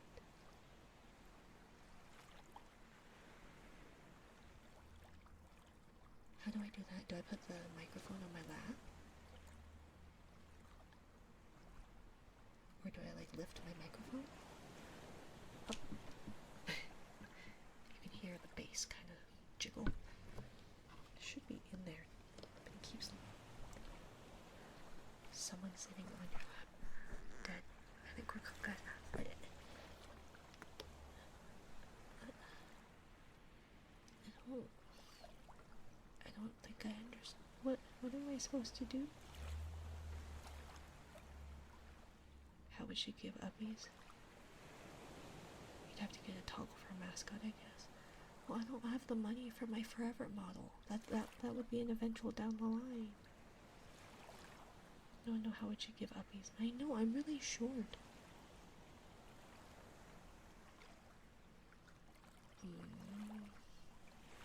How do I do that? Do I put the microphone on my lap? Or do I like lift my microphone? Oh. You can hear the bass kind of jiggle. It should be in there, but it keeps someone sitting on your lap. Dead. I think we're good. I don't think I understand. What am I supposed to do? How would she give uppies? You'd have to get a toggle for a mascot, I guess. Well, I don't have the money for my forever model. That would be an eventual down the line. No, how would she give uppies? I know, I'm really short.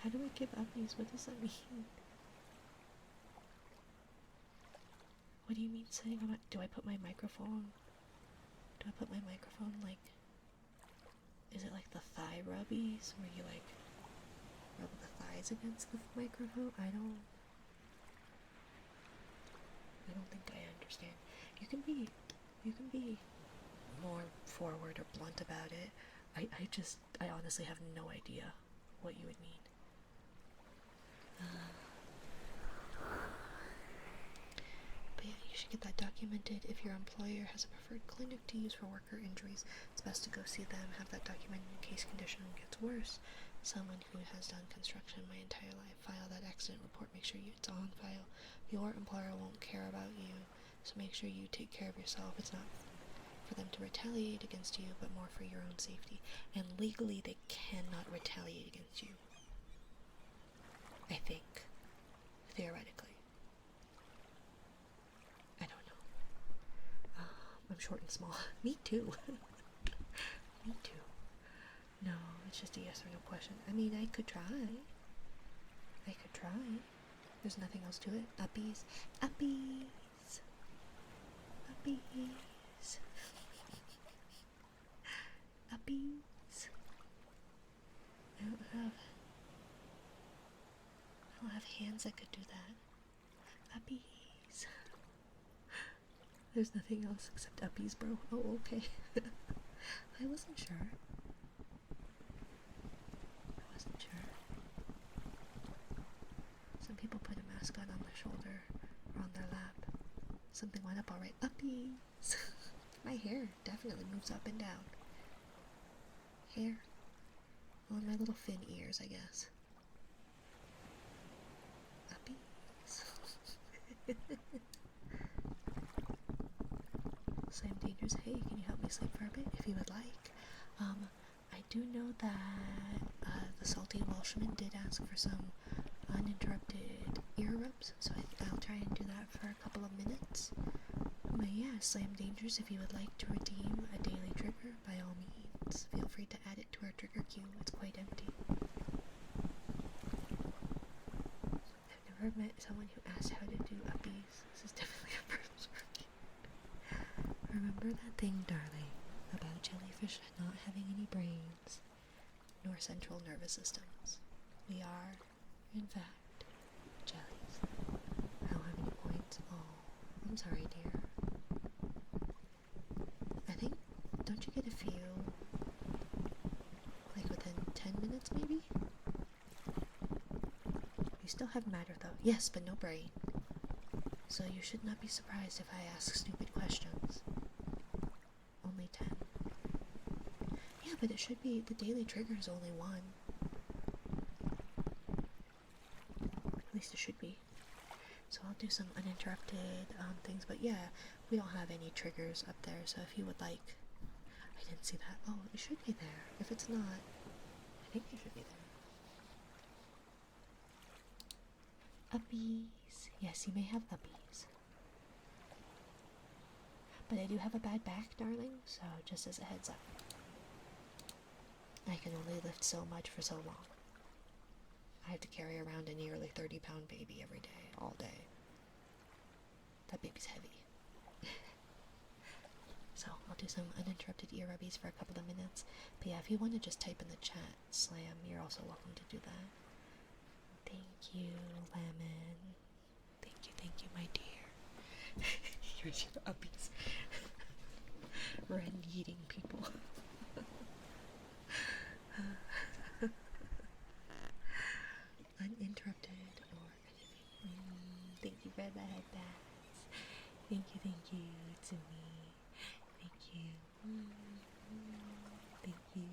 How do I give uppies? What does that mean? What do you mean saying do I put my microphone? Do I put my microphone like, is it like the thigh rubbies where you like rub the thighs against the microphone? I don't think I understand. You can be more forward or blunt about it. I honestly have no idea what you would mean. But yeah, you should get that documented. If your employer has a preferred clinic to use for worker injuries, it's best to go see them, have that documented in case condition gets worse. Someone who has done construction my entire life, file that accident report, make sure it's on file. Your employer won't care about you, so make sure you take care of yourself. It's not for them to retaliate against you, but more for your own safety. And legally, they cannot retaliate against you. I think. Theoretically. I don't know. I'm short and small. Me too. Me too. No, it's just a yes or no question. I mean, I could try. There's nothing else to it. Uppies. Uppies. Uppies. Uppies. I don't have hands that could do that. Uppies. There's nothing else except uppies, bro. Oh, okay. I wasn't sure. Some people put a mascot on their shoulder or on their lap. Something went up alright. Uppies! My hair definitely moves up and down. Hair. On my little fin ears, I guess. Uppies. Slam Dangers, hey, can you help me sleep for a bit if you would like? I do know that the Salty Welshman did ask for some uninterrupted ear rubs, so I'll try and do that for a couple of minutes. But yeah, Slam Dangers, if you would like to redeem a daily trigger, by all means, feel free to add it to our trigger queue. It's quite empty. I've never met someone who asked how to do uppies. This is definitely a first for me. Remember that thing, darling, about jellyfish not having any brains, nor central nervous systems. We are, in fact, jellies. I don't have any points. Oh, I'm sorry, dear. I think, don't you get a few, like within 10 minutes maybe? You still have matter though. Yes, but no brain. So you should not be surprised if I ask stupid questions. Only 10. Yeah, but it should be, the daily trigger is only 1. At least it should be. So I'll do some uninterrupted things, but yeah, we don't have any triggers up there, so if you would like, I didn't see that. Oh, it should be there. If it's not, I think it should be there. Uppies. Yes, you may have uppies. But I do have a bad back, darling, so just as a heads up. I can only lift so much for so long. I have to carry around a nearly 30-pound baby every day, all day. That baby's heavy. So I'll do some uninterrupted ear rubbies for a couple of minutes. But yeah, if you want to just type in the chat, Slam, you're also welcome to do that. Thank you, Lemon. Thank you, my dear. Here's your uppies. Ren-eating people. Uninterrupted or anything. Thank you for the headbands. Thank you to me. Thank you. Thank you.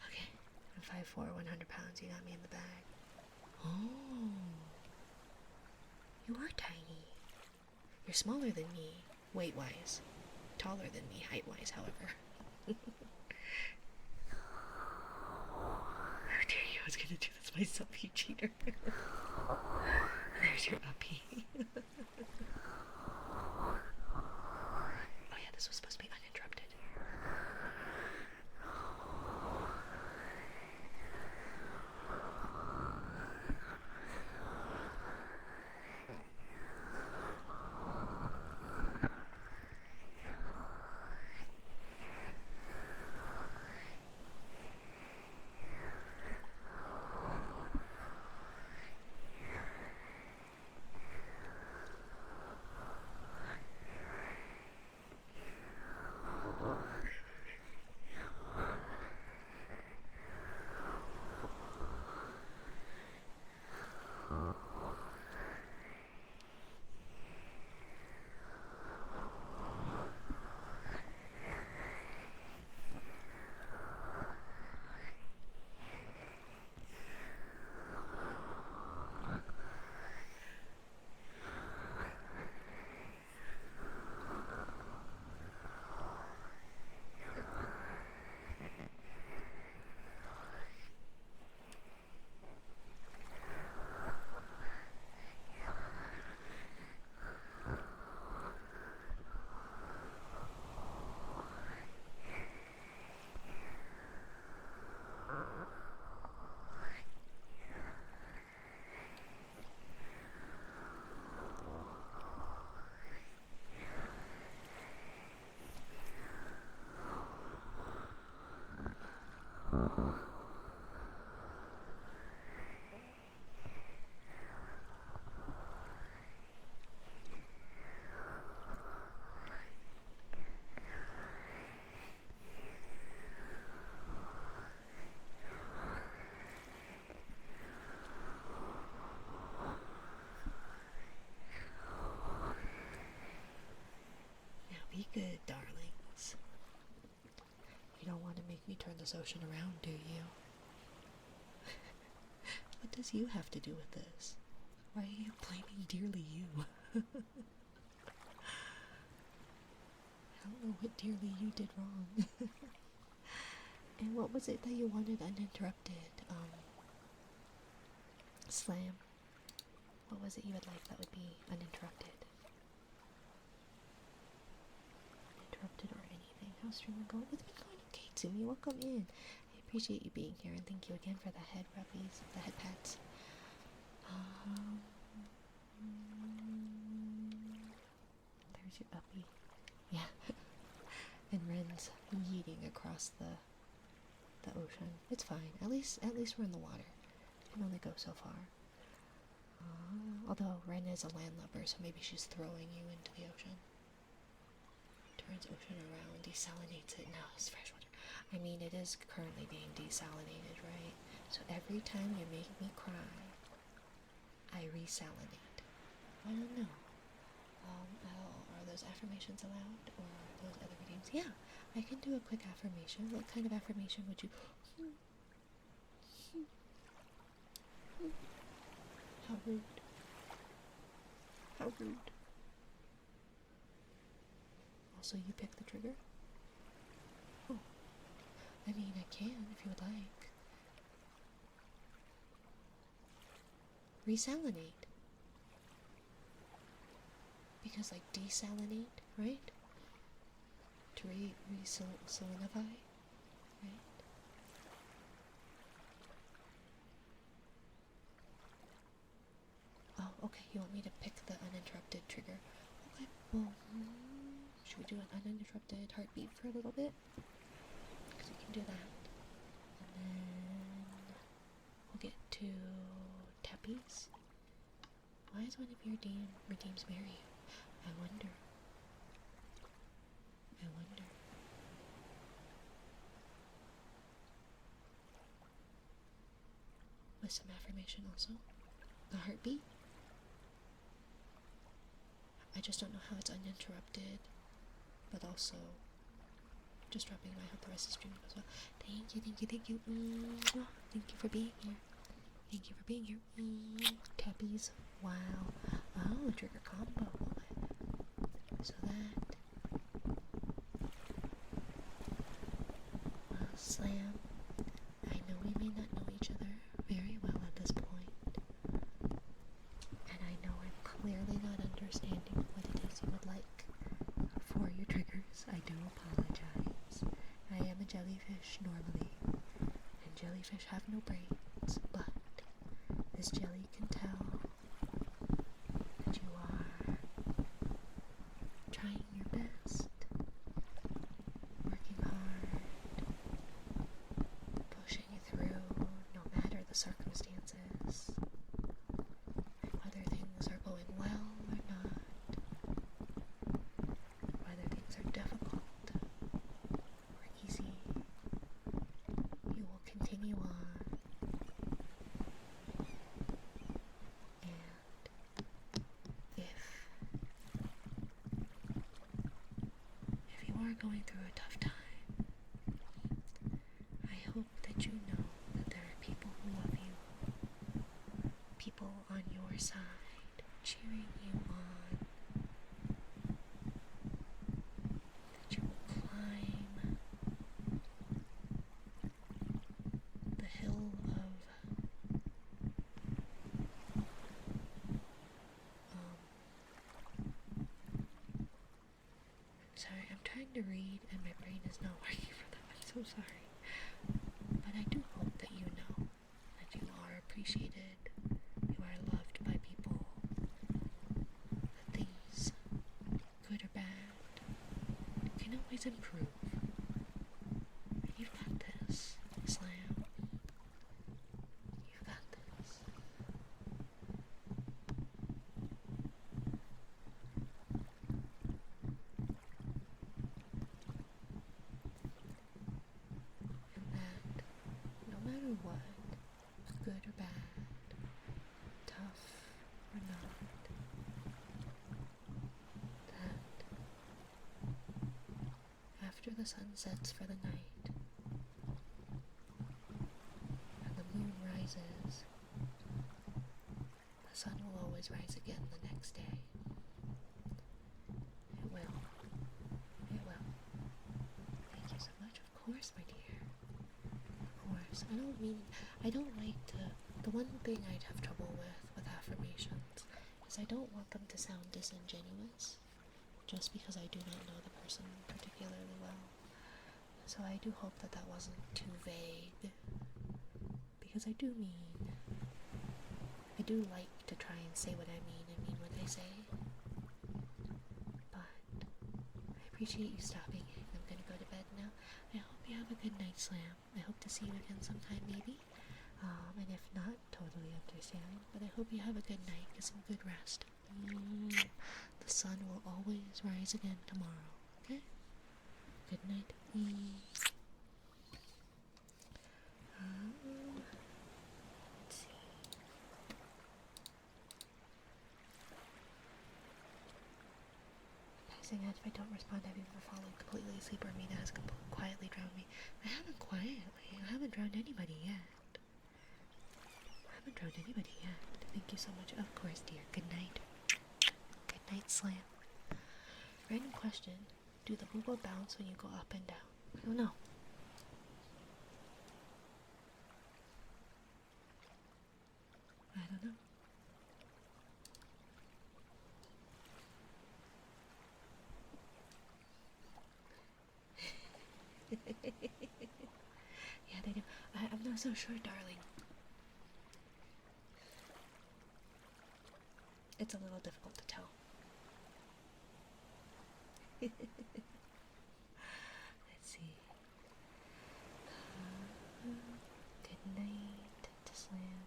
Okay, I'm 5'4", 100 pounds. You got me in the bag. Oh, you are tiny. You're smaller than me, weight-wise. Taller than me, height-wise, however. How dare you? I was gonna do this myself, you cheater. There's your uppie. Oh yeah, this was supposed to be uninterrupted. Now be good, darlings. You don't want to make me turn this ocean around, do you? What does you have to do with this? Why are you blaming dearly you? I don't know what dearly you did wrong. And what was it that you wanted uninterrupted? Slam. What was it you would like that would be uninterrupted? Uninterrupted or anything. How's streaming going? It's been going okay, Tsumi. Welcome in. I appreciate you being here, and thank you again for the head rubbies, the head pats. There's your uppy. Yeah. And Ren's yeeting across the ocean. It's fine. At least we're in the water. We can only go so far. Although Ren is a landlubber, so maybe she's throwing you into the ocean. Turns ocean around, desalinates it. No, it's fresh water. I mean, it is currently being desalinated, right? So every time you make me cry, I resalinate. I don't know. Are those affirmations allowed, or are those other readings? Yeah, I can do a quick affirmation. What kind of affirmation would you? How rude. How rude. Also, you pick the trigger? Oh. I mean, I can if you would like. Resalinate. Because, like, desalinate, right? To re-salinify, right? Oh, okay, you want me to pick the uninterrupted trigger. Okay, well, should we do an uninterrupted heartbeat for a little bit? Because we can do that. And then we'll get to Tappies. Why is one of your redeems marry you? I wonder. With some affirmation also. The heartbeat. I just don't know how it's uninterrupted, but also just dropping my hope the rest of the stream as well. Thank you. Thank you for being here. Thank you for being here. Tappies. Wow. Oh, trigger combo. So that. Slam. I know we may not know each other very well at this point, and I know I'm clearly not understanding what it is you would like for your triggers. I do apologize. I am a jellyfish normally, and jellyfish have no brains, but this jelly can tell that you are trying your best, working hard, pushing through no matter the circumstances, and whether things are going well or not, whether things are difficult or easy, you will continue on. And if you are going through a tough time, I hope that you know that there are people who love you, people on your side, cheering you on, that you will climb the hill of sorry, I'm trying to read and my brain is not working for that. I'm so sorry. But I do hope that you know that you are appreciated, you are loved by people, that things, good or bad, can always improve. You've got this, Slam. matter what, good or bad, tough or not, that after the sun sets for the night and the moon rises, the sun will always rise again the next day. It will. It will. Thank you so much. Of course, my dear. Of course. I don't like to, the one thing I'd have trouble with affirmations is I don't want them to sound disingenuous just because I do not know the person particularly well. So I do hope that that wasn't too vague, because I do like to try and say what I mean and mean what I say. But I appreciate you stopping. I'm gonna go to bed now. I hope you have a good night, Slam. I hope to see you again sometime, maybe. And if not, totally understand. But I hope you have a good night. Get some good rest. The sun will always rise again tomorrow. Okay? Good night. Let's see. Saying that if I don't respond, have you ever fallen completely asleep, or Mina has quietly drowned me? I haven't quietly. I haven't drowned anybody yet. Thank you so much. Of course, dear. Good night. Good night, Slam. Random question. Do the booba bounce when you go up and down? I don't know. Yeah, they do. I'm not so sure, darling. It's a little difficult to tell. Let's see. Good night to Slam.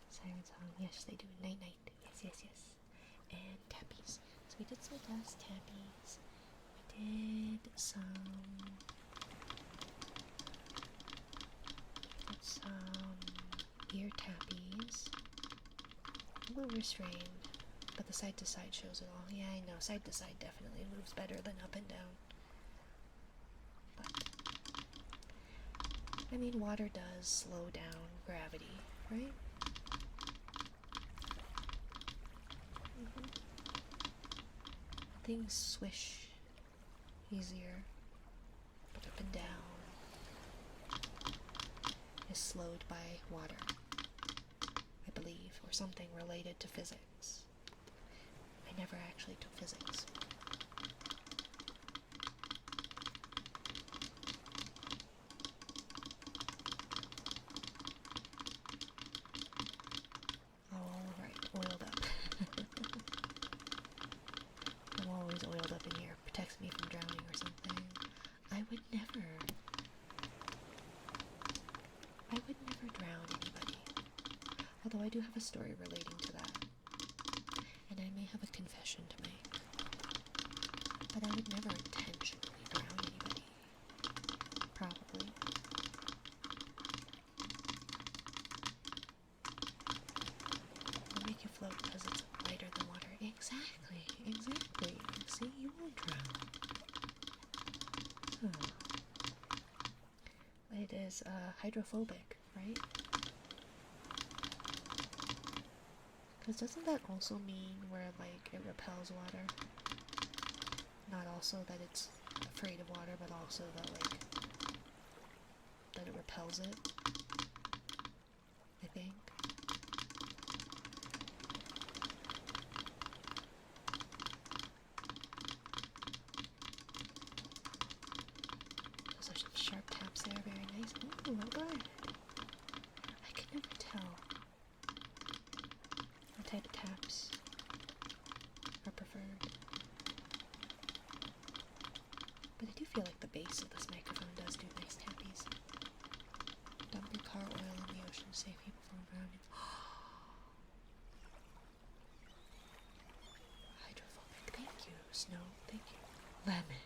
Siren song. Yes, they do. Night night. Yes. And tappies. So we did some dust tappies. We did some ear tappies. A little restrained, but the side to side shows it all. Yeah, I know. Side to side definitely moves better than up and down. But I mean, water does slow down gravity, right? Things swish easier, but up and down is slowed by water, I believe, or something related to physics. I never actually took physics. Oh, alright, oiled up. I'm always oiled up in here. Protects me from drowning or something. I would never drown anybody. Although I do have a story relating to that. And I may have a confession to make. But I would never intentionally drown anybody. Probably. It'll make you float because it's lighter than water. Exactly. See, you won't drown. Huh. It is hydrophobic, right? Because doesn't that also mean where, like, it repels water? Not also that it's afraid of water, but also that, like, that it repels it, I think. Those are some sharp taps there, very nice. Ooh, not bad. I can never tell what type of taps are preferred. But I do feel like the base of this microphone does do nice tappies. Dump your car oil in the ocean to save people from drowning. Hydrophobic. Thank you, Snow. Thank you. Lemon.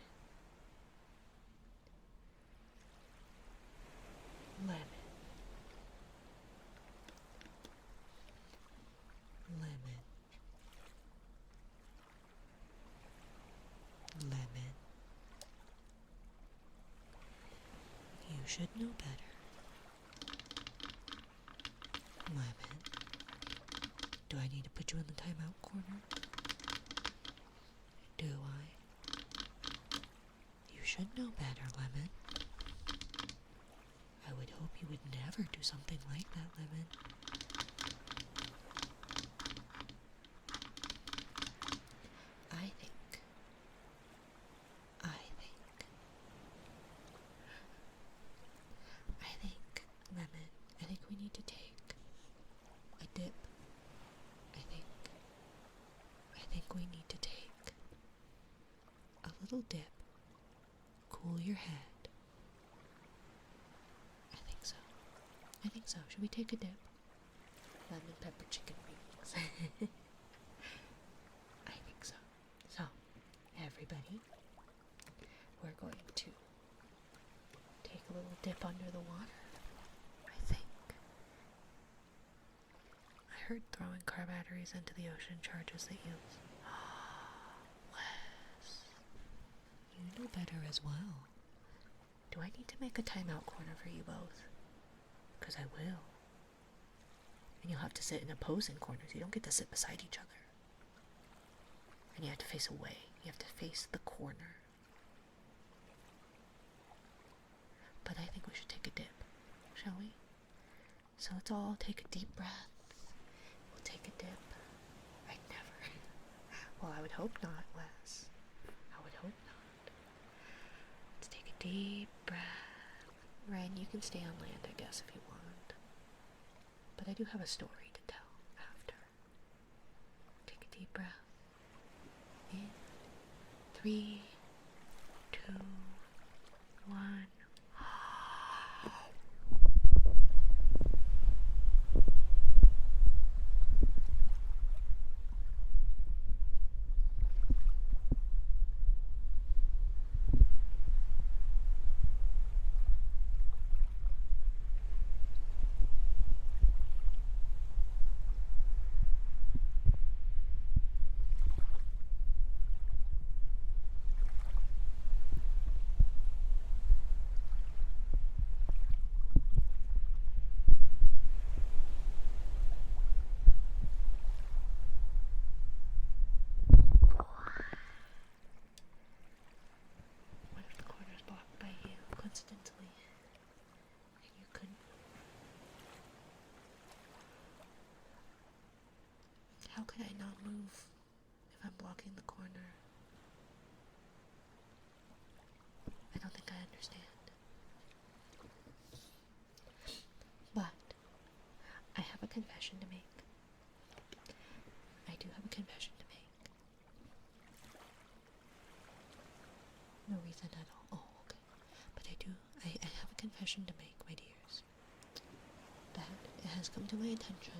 should know better. Lemon, do I need to put you in the timeout corner? Do I? You should know better, Lemon. I would hope you would never do something like that, Lemon. I think, Lemon, I think we need to take a dip. I think we need to take a little dip. Cool your head. I think so. Should we take a dip? Lemon pepper chicken wings. I think so. So, everybody, we're going to take a little dip under the water. I think. I heard throwing car batteries into the ocean charges the eels. Wes, you know better as well. Do I need to make a timeout corner for you both? Because I will. And you'll have to sit in opposing corners. You don't get to sit beside each other. And you have to face away. You have to face the corner. But I think we should take a dip, shall we? So let's all take a deep breath. We'll take a dip. I'd never. Well, I would hope not, Wes. I would hope not. Let's take a deep breath. Ren, you can stay on land, I guess, if you want. But I do have a story to tell after. Take a deep breath. In 3, 2, 1. Coincidentally, and you couldn't. How could I not move if I'm blocking the corner? I don't think I understand. But I have a confession to make. I do have a confession to make. No reason at all. Oh, okay. But I have a confession to make, my dears. That it has come to my attention.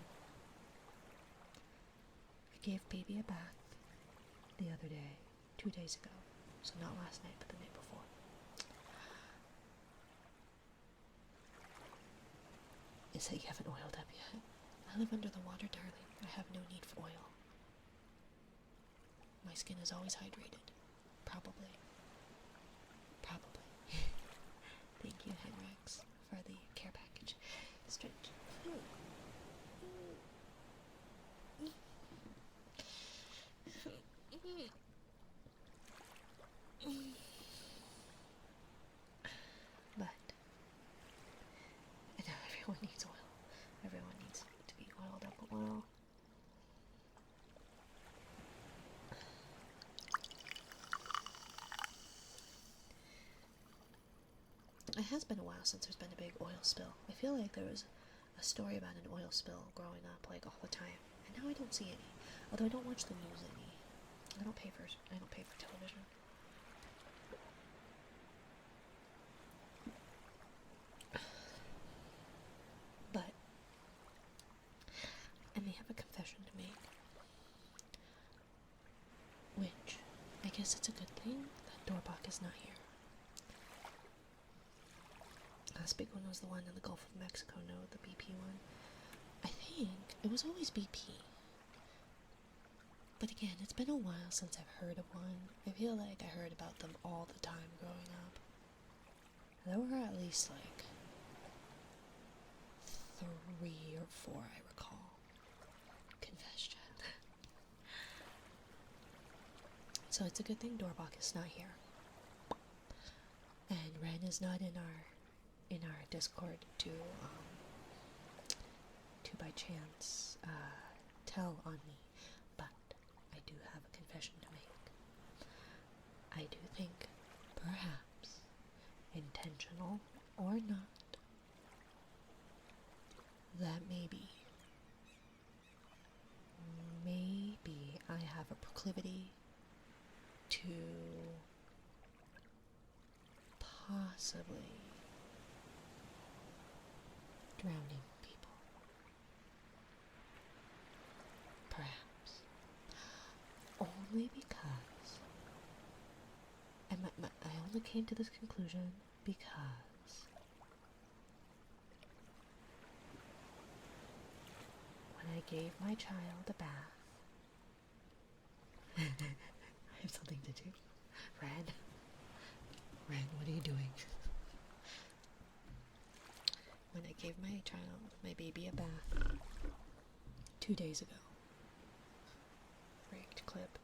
I gave baby a bath the other day, 2 days ago. So not last night, but the night before. Is that you haven't oiled up yet? I live under the water, darling. I have no need for oil. My skin is always hydrated. Probably. Thank you, Henrix, for the care package. Stretch. But I know everyone needs oil. Everyone needs to be oiled up a while. It has been a while since there's been a big oil spill. I feel like there was a story about an oil spill growing up, like, all the time. And now I don't see any. Although I don't watch the news any. I don't pay for television. But I may have a confession to make. Which, I guess it's a good thing that Dorbach is not here. Last big one was the one in the Gulf of Mexico, no, the BP one. I think it was always BP. But again, it's been a while since I've heard of one. I feel like I heard about them all the time growing up. There were at least, like, 3 or 4, I recall. Confession. So it's a good thing Dorbach is not here. And Ren is not in our Discord to by chance tell on me, but I do have a confession to make. I do think, perhaps, intentional or not, that maybe I have a proclivity to possibly drowning people. Perhaps. Only because, and I only came to this conclusion because when I gave my child a bath, I have something to do. Ren, what are you doing? When I gave my baby a bath 2 days ago. Rigged clip.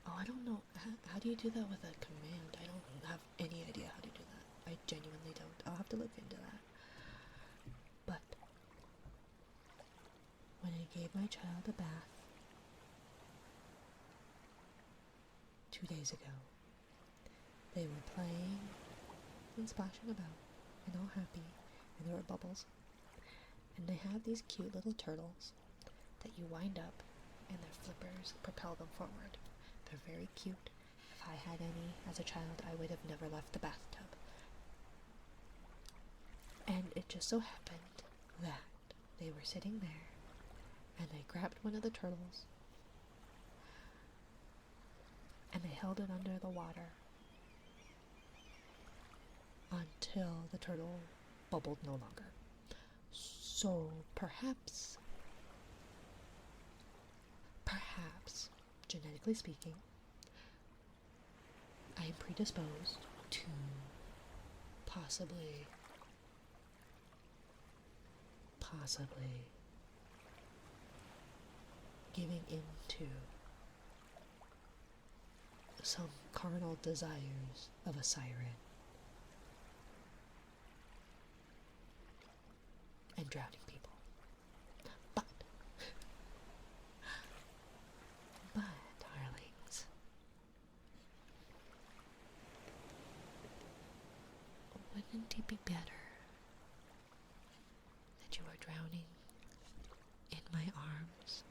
Oh, I don't know. How do you do that with a command? I don't have any idea how to do that. I genuinely don't. I'll have to look into that. But when I gave my child a bath 2 days ago, they were playing and splashing about and all happy, and there were bubbles. And they have these cute little turtles that you wind up and their flippers propel them forward. They're very cute. If I had any as a child, I would have never left the bathtub. And it just so happened that they were sitting there, and I grabbed one of the turtles and I held it under the water until the turtle bubbled no longer. So perhaps, genetically speaking, I am predisposed to possibly giving into some carnal desires of a siren and drowning people. But, darlings, wouldn't it be better that you are drowning in my arms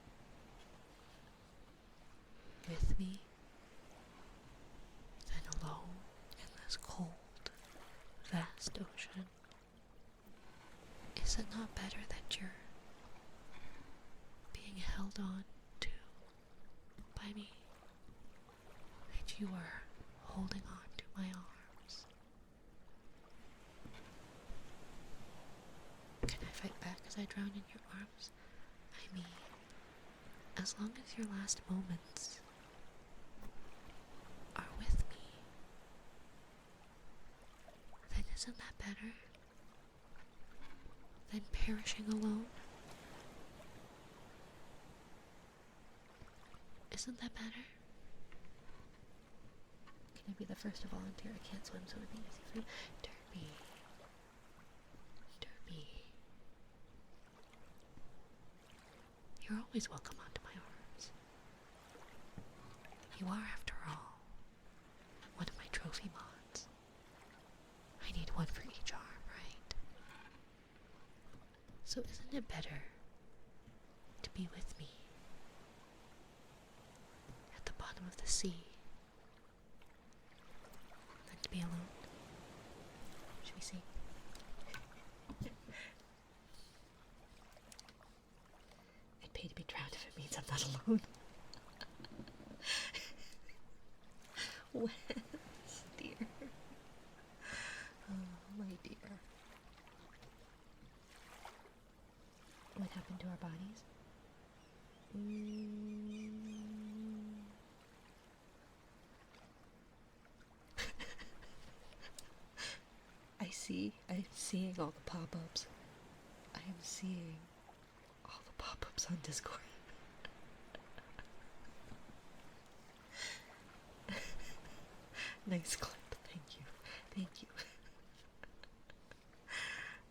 with me than alone in this cold, vast ocean? Is it not better that you're being held on to by me? That you are holding on to my arms? Can I fight back as I drown in your arms? I mean, as long as your last moments are with me, then isn't that better than perishing alone? Isn't that better? Can I be the first to volunteer? I can't swim, so it would be easy for you. Derby. You're always welcome onto my arms. You are, after all, one of my trophy mods. I need one for each arm, right? So isn't it better to be with me at the bottom of the sea than to be alone? Should we see? I'd pay to be drowned if it means I'm not alone. Wes, dear. Oh, my dear. What happened to our bodies? I'm seeing all the pop-ups. I am seeing all the pop-ups on Discord. Nice clip, thank you, thank you.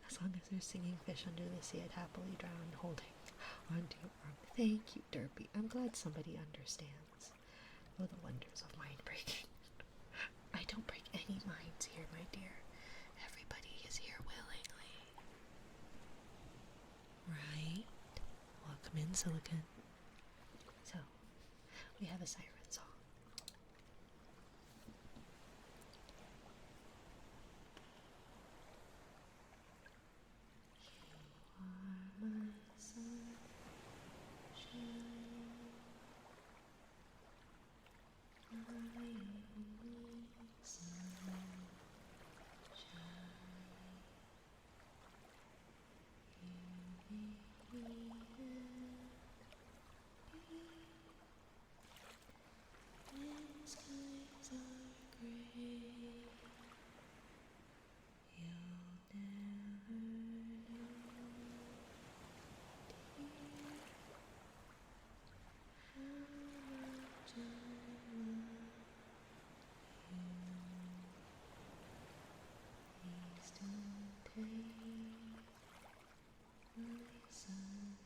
As long as they're singing Fish Under the Sea, I'd happily drown holding onto your arm. Thank you, Derpy. I'm glad somebody understands. Oh, the wonders of mind breaking. I don't break any minds here, my dear. Everybody is here willingly. Right? Welcome in, Silicon. So, we have a Siren song. You are my sunshine.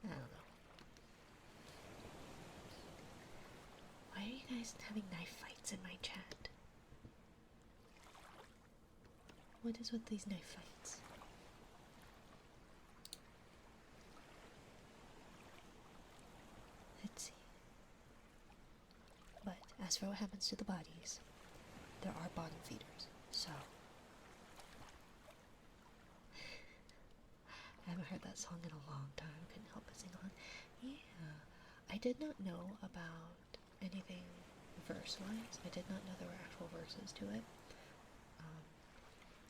I don't know. Why are you guys having knife fights in my chat? What is with these knife fights? Let's see. But as for what happens to the bodies, there are bottom feeders, so I haven't heard that song in a long time. Couldn't help but sing along. Yeah, I did not know about anything verse-wise. I did not know there were actual verses to it.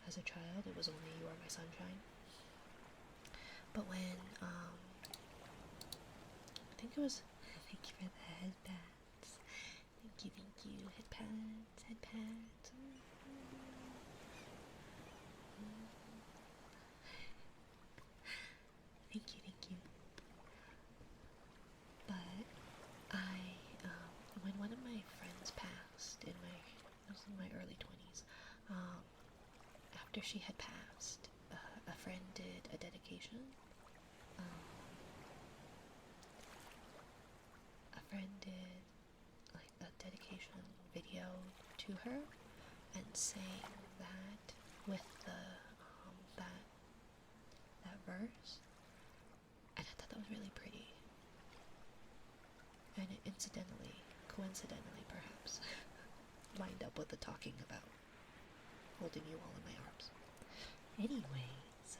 As a child, it was only "You Are My Sunshine." But when I think it was. Thank you for the headbands. Thank you. Headpads. Thank you. But when one of my friends passed I was in my early 20s, after she had passed, a friend did a dedication. A friend did like a dedication video to her and sang that with the that verse, and I thought that was really pretty. And it coincidentally, perhaps lined up with the talking about holding you all in my arms. Anyways,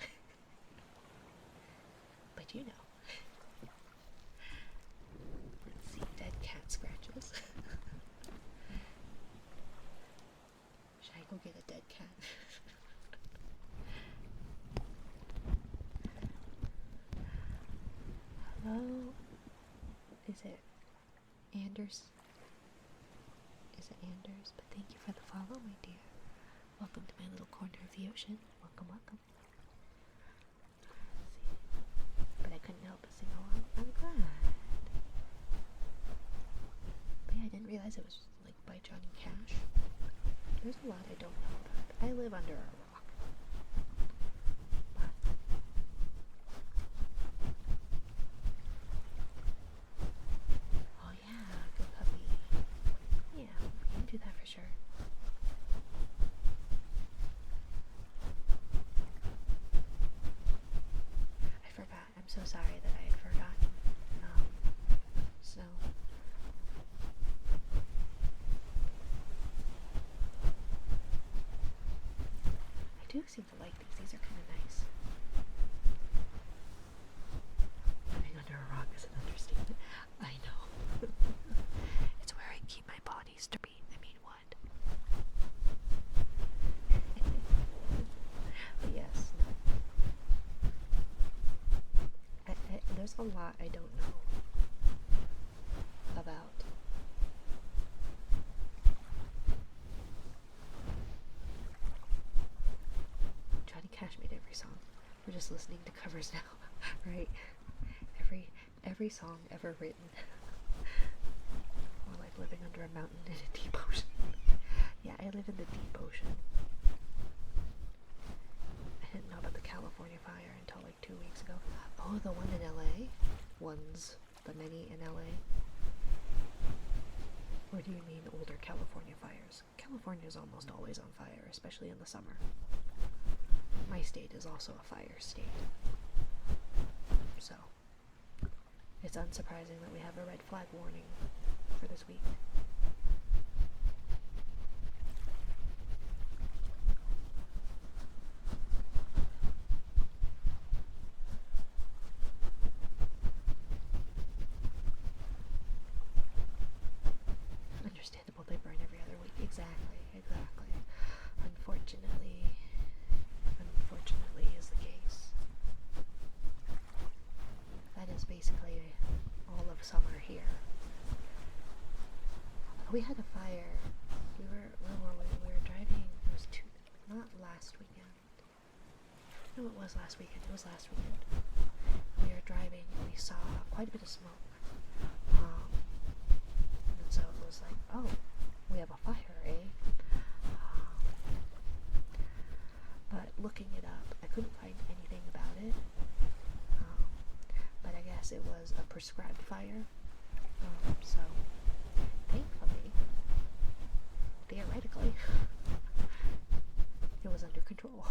but you know. Let's see, dead cat scratches. Should I go get a dead cat? Hello? Is it Anders? Is it Anders? But thank you for the follow, my dear. Welcome to my little corner of the ocean. Welcome, welcome. But I couldn't help but sing along. I'm glad. But yeah, I didn't realize it was like by Johnny Cash. There's a lot I don't know about. I live under a rock. But oh yeah, good puppy. Yeah, we can do that for sure. I forgot. I'm so sorry that I had forgotten. So I do seem to like these. These are kind of nice. Living under a rock is an understatement. I know. It's where I keep my body sturdy. I mean, what? But yes, no. There's a lot I don't know about Johnny Cash made every song. We're just listening to covers now, right? Every song ever written. Or like living under a mountain in a deep ocean. Yeah, I live in the deep ocean. I didn't know about the California fire until like 2 weeks ago. Oh, the one in LA? The many in LA? Or do you mean older California fires? California is almost always on fire, especially in the summer. My state is also a fire state. So, it's unsurprising that we have a red flag warning for this week. Understandable, they burn every other week. Exactly. Unfortunately is the case. That is basically all of summer here. We had a fire. Where were we? We were driving. It was not last weekend. No, it was last weekend. It was last weekend. We were driving and we saw quite a bit of smoke. And so it was like, oh, we have a fire, eh? But looking it up, I couldn't find anything about it. But I guess it was a prescribed fire. So, thankfully, theoretically, it was under control.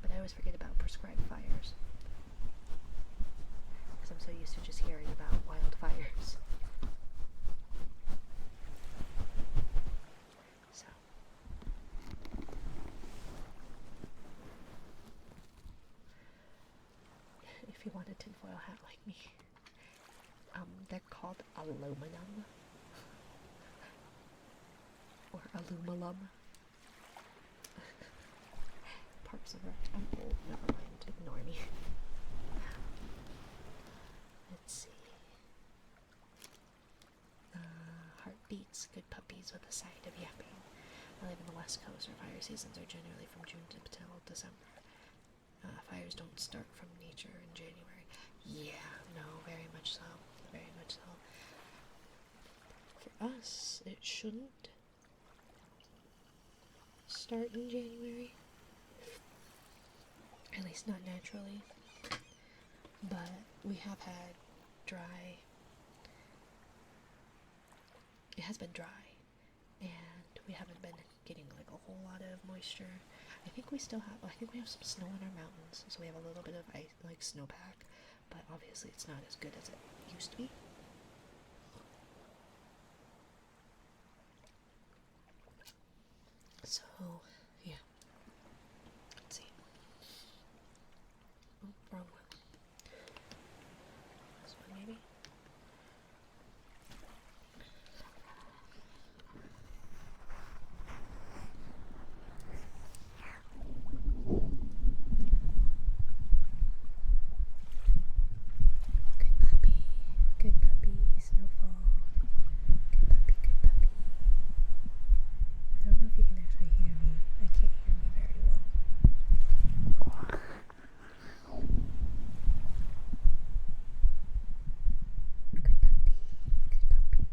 But I always forget about prescribed fires. Because I'm so used to just hearing about wildfires. So. If you want a tinfoil hat like me, they're called aluminum. Or aluminum. Parks and Rec. I'm old, never mind, ignore me. Let's see. Heartbeats, good puppies with a side of yapping. I live in the West Coast, where fire seasons are generally from June until December. Fires don't start from nature in January. Yeah, no, very much so. Very much so. For us, it shouldn't start in January. At least not naturally. But we have had dry. It has been dry. And we haven't been getting like a whole lot of moisture. I think we have some snow in our mountains, so we have a little bit of ice, like snowpack, but obviously it's not as good as it used to be. So, yeah. Let's see. Oh, wrong one. This one, maybe? Good puppy, Snowfall. Good puppy, good puppy. I don't know if you can actually hear me. I can't hear me very well. Good puppy, good puppy.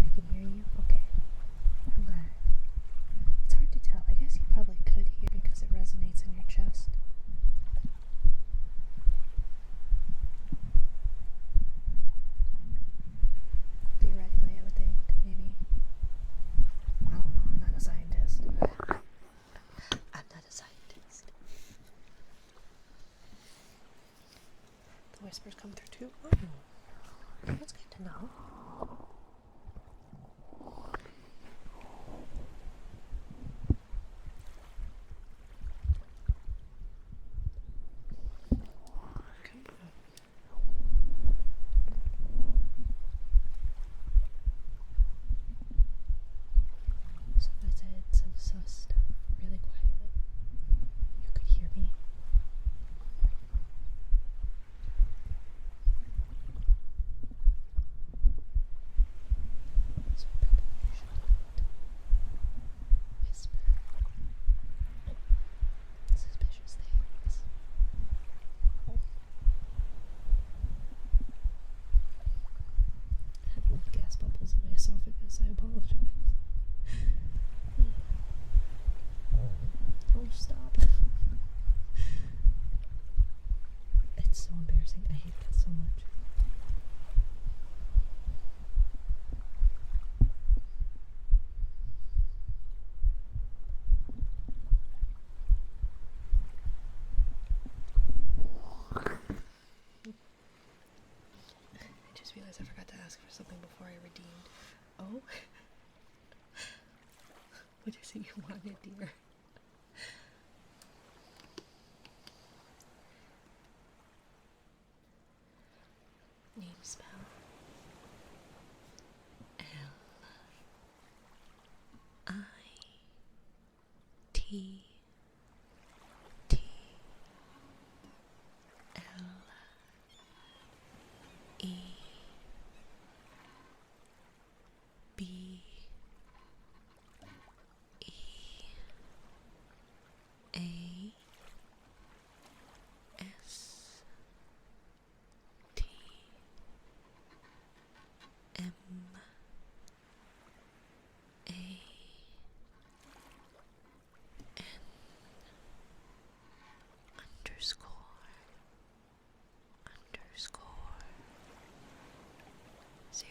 I can hear you? Okay. I'm glad. It's hard to tell. I guess you probably could hear because it resonates in your chest. Theoretically, I would think, maybe. I don't know, I'm not a scientist. I'm not a scientist. The whispers come through too? Oh, that's good to know. So I said some sus stuff really quietly. You could hear me. So probably shouldn't whisper suspicious things. I have gas bubbles in my esophagus. I apologize. Oh, stop. It's so embarrassing. I hate that so much. I just realized I forgot to ask for something before I redeemed. Oh? What is it you wanted, dear? Name spell. L-I-T-T-L-E B E A S T M A N underscore 0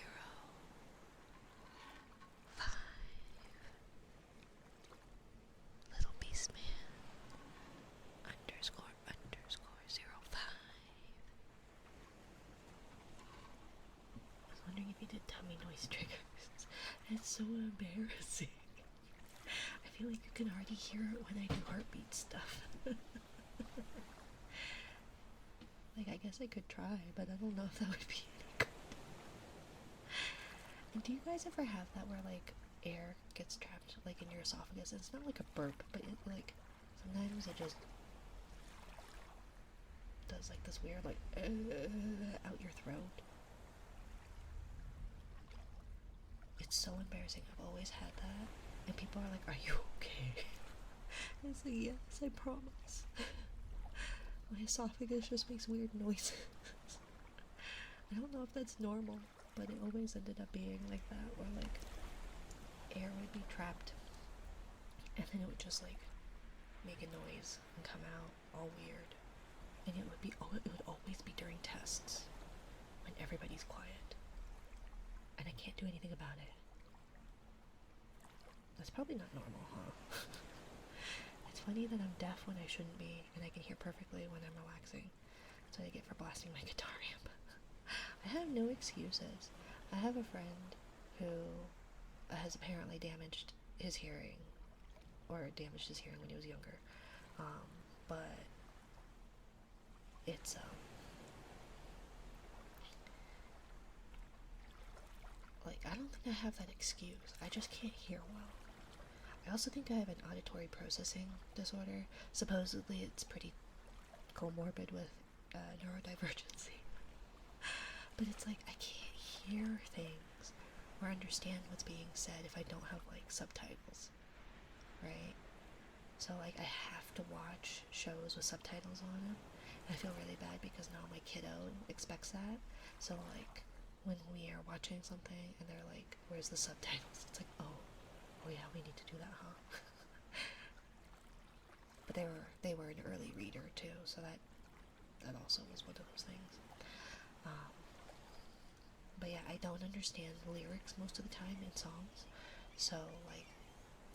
5 little beast man underscore 0 5. I was wondering if you did tummy noise triggers. It's so embarrassing. I feel like you can already hear it when I do heartbeat stuff. Like, I guess I could try, but I don't know if that would be any good. And do you guys ever have that where, like, air gets trapped, like, in your esophagus? It's not like a burp, but it, like, sometimes it just does, like, this weird, like, out your throat. It's so embarrassing. I've always had that. And people are like, are you okay? I say, yes, I promise. My esophagus just makes weird noises. I don't know if that's normal, but it always ended up being like that, where like air would be trapped and then it would just like make a noise and come out all weird. And it would always be during tests when everybody's quiet. And I can't do anything about it. That's probably not normal, huh? It's funny that I'm deaf when I shouldn't be, and I can hear perfectly when I'm relaxing. That's what I get for blasting my guitar amp. I have no excuses. I have a friend who has apparently damaged his hearing, or damaged his hearing when he was younger. But it's like, I don't think I have that excuse. I just can't hear well. I also think I have an auditory processing disorder. Supposedly it's pretty comorbid with neurodivergency. But it's like, I can't hear things or understand what's being said if I don't have, like, subtitles, right? So, like, I have to watch shows with subtitles on them. And I feel really bad because now my kiddo expects that. So, like, when we are watching something and they're like, where's the subtitles? It's like, oh yeah, we need to do that, huh? But they were an early reader too, so that also was one of those things. But yeah, I don't understand the lyrics most of the time in songs. So, like,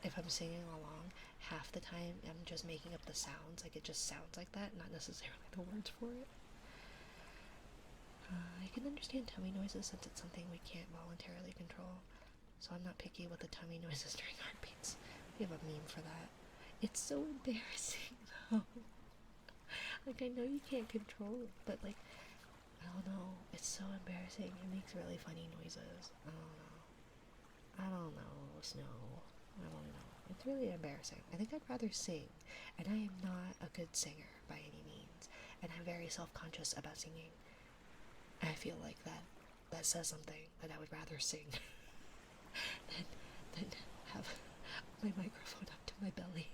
if I'm singing along, half the time I'm just making up the sounds. Like, it just sounds like that, not necessarily the words for it. I can understand tummy noises since it's something we can't voluntarily control. So I'm not picky with the tummy noises during heartbeats. We have a meme for that. It's so embarrassing, though. Like, I know you can't control it, but, like, I don't know. It's so embarrassing. It makes really funny noises. I don't know, Snow. I don't know. It's really embarrassing. I think I'd rather sing, and I am not a good singer by any means, and I'm very self-conscious about singing. I feel like that says something, that I would rather sing than have my microphone up to my belly.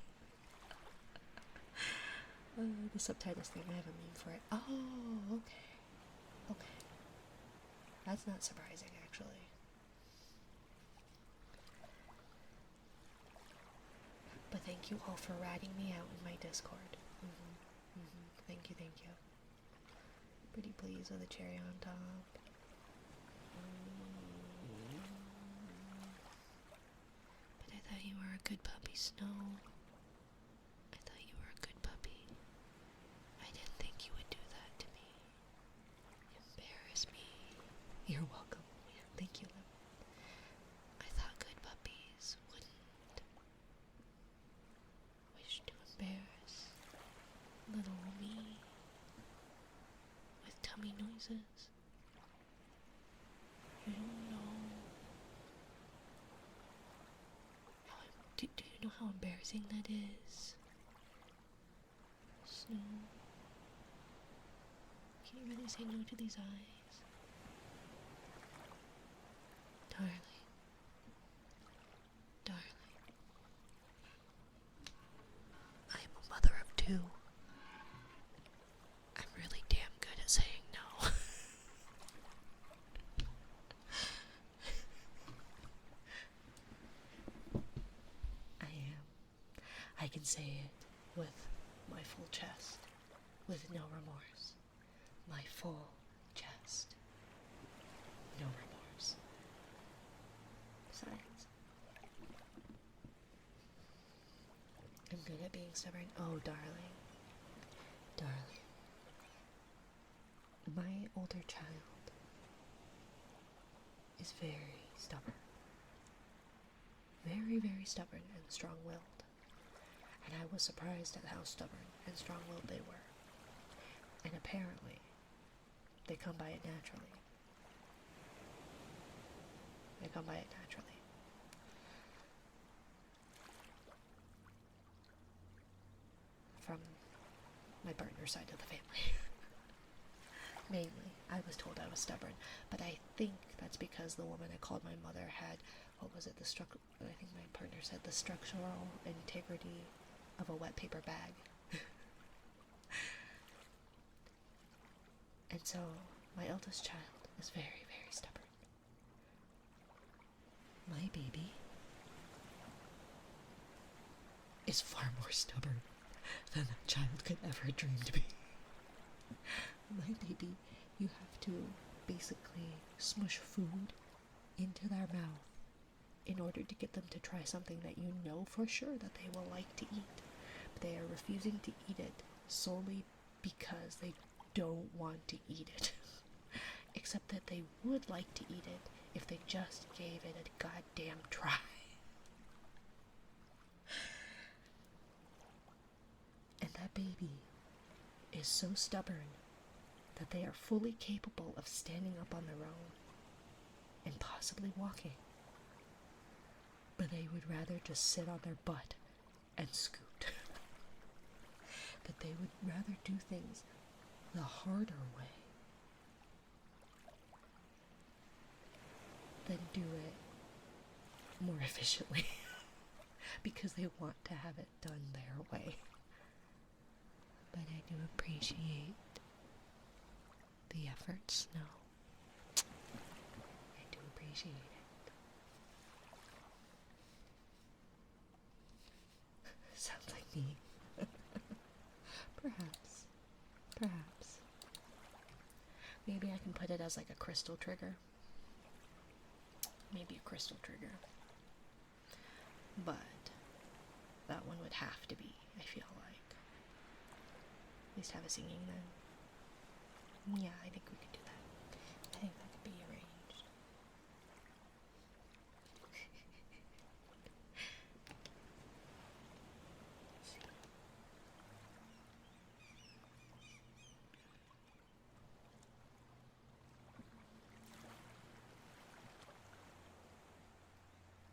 The subtitles thing, I have a meme for it. Oh, okay. That's not surprising, actually. But thank you all for ratting me out in my Discord. Thank you. Pretty pleased with the cherry on top. But I thought you were a good puppy, Snow. I thought you were a good puppy. I didn't think you would do that to me. Embarrass me. You're welcome. Thank you, Lem. I thought good puppies wouldn't wish to embarrass little me with tummy noises. You don't know. Do you know how embarrassing that is? Snow. Can you really say no to these eyes? Darling. I am a mother of two. I'm really damn good at saying no. I am. I can say it with my full chest, with no remorse. My full chest, no remorse. Besides, I'm good at being stubborn. Oh, darling. My older child is very stubborn. Very, very stubborn and strong-willed. And I was surprised at how stubborn and strong-willed they were. And apparently, they come by it naturally. From my partner's side of the family. Mainly, I was told I was stubborn, but I think that's because the woman I called my mother had, I think my partner said the structural integrity of a wet paper bag. And so, my eldest child is very, very stubborn. My baby is far more stubborn than a child could ever dream to be. My baby, you have to basically smush food into their mouth in order to get them to try something that you know for sure that they will like to eat. But they are refusing to eat it solely because they don't want to eat it. Except that they would like to eat it if they just gave it a goddamn try. And that baby is so stubborn that they are fully capable of standing up on their own and possibly walking. But they would rather just sit on their butt and scoot. That they would rather do things the harder way than do it more efficiently. Because they want to have it done their way. But I do appreciate the efforts, no. I do appreciate it. Sounds like me. Perhaps. Perhaps. Maybe I can put it as like a crystal trigger. Maybe a crystal trigger. But that one would have to be, I feel like. At least have a singing then. Yeah, I think we could do that. I think that could be arranged.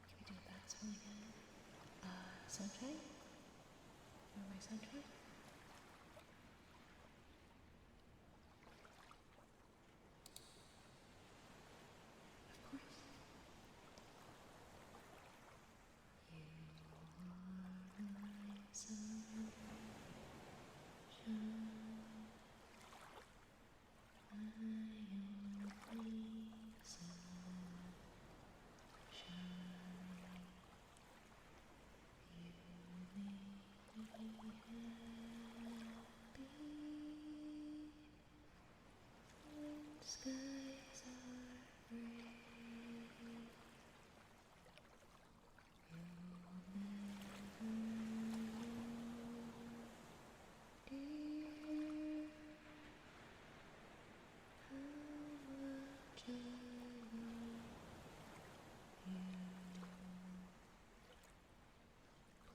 Can we do that song again? Sunshine? You want my sunshine? Of course. You are my sunshine. Skies are gray.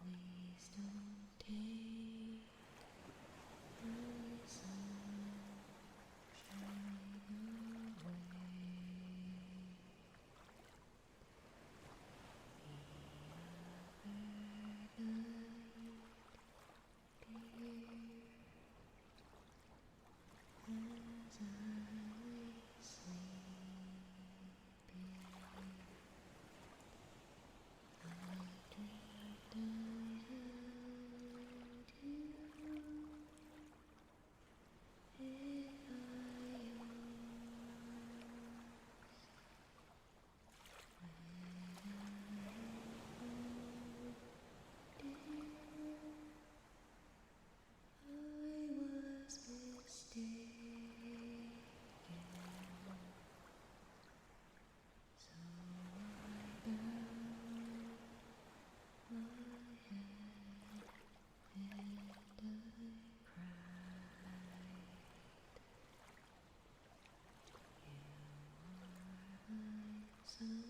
Please don't take my sunshine away. The other night, dear, as I lay sleeping, I dreamed I held you. If I was mistaken, so I bowed my head and I cried. You are my sunshine,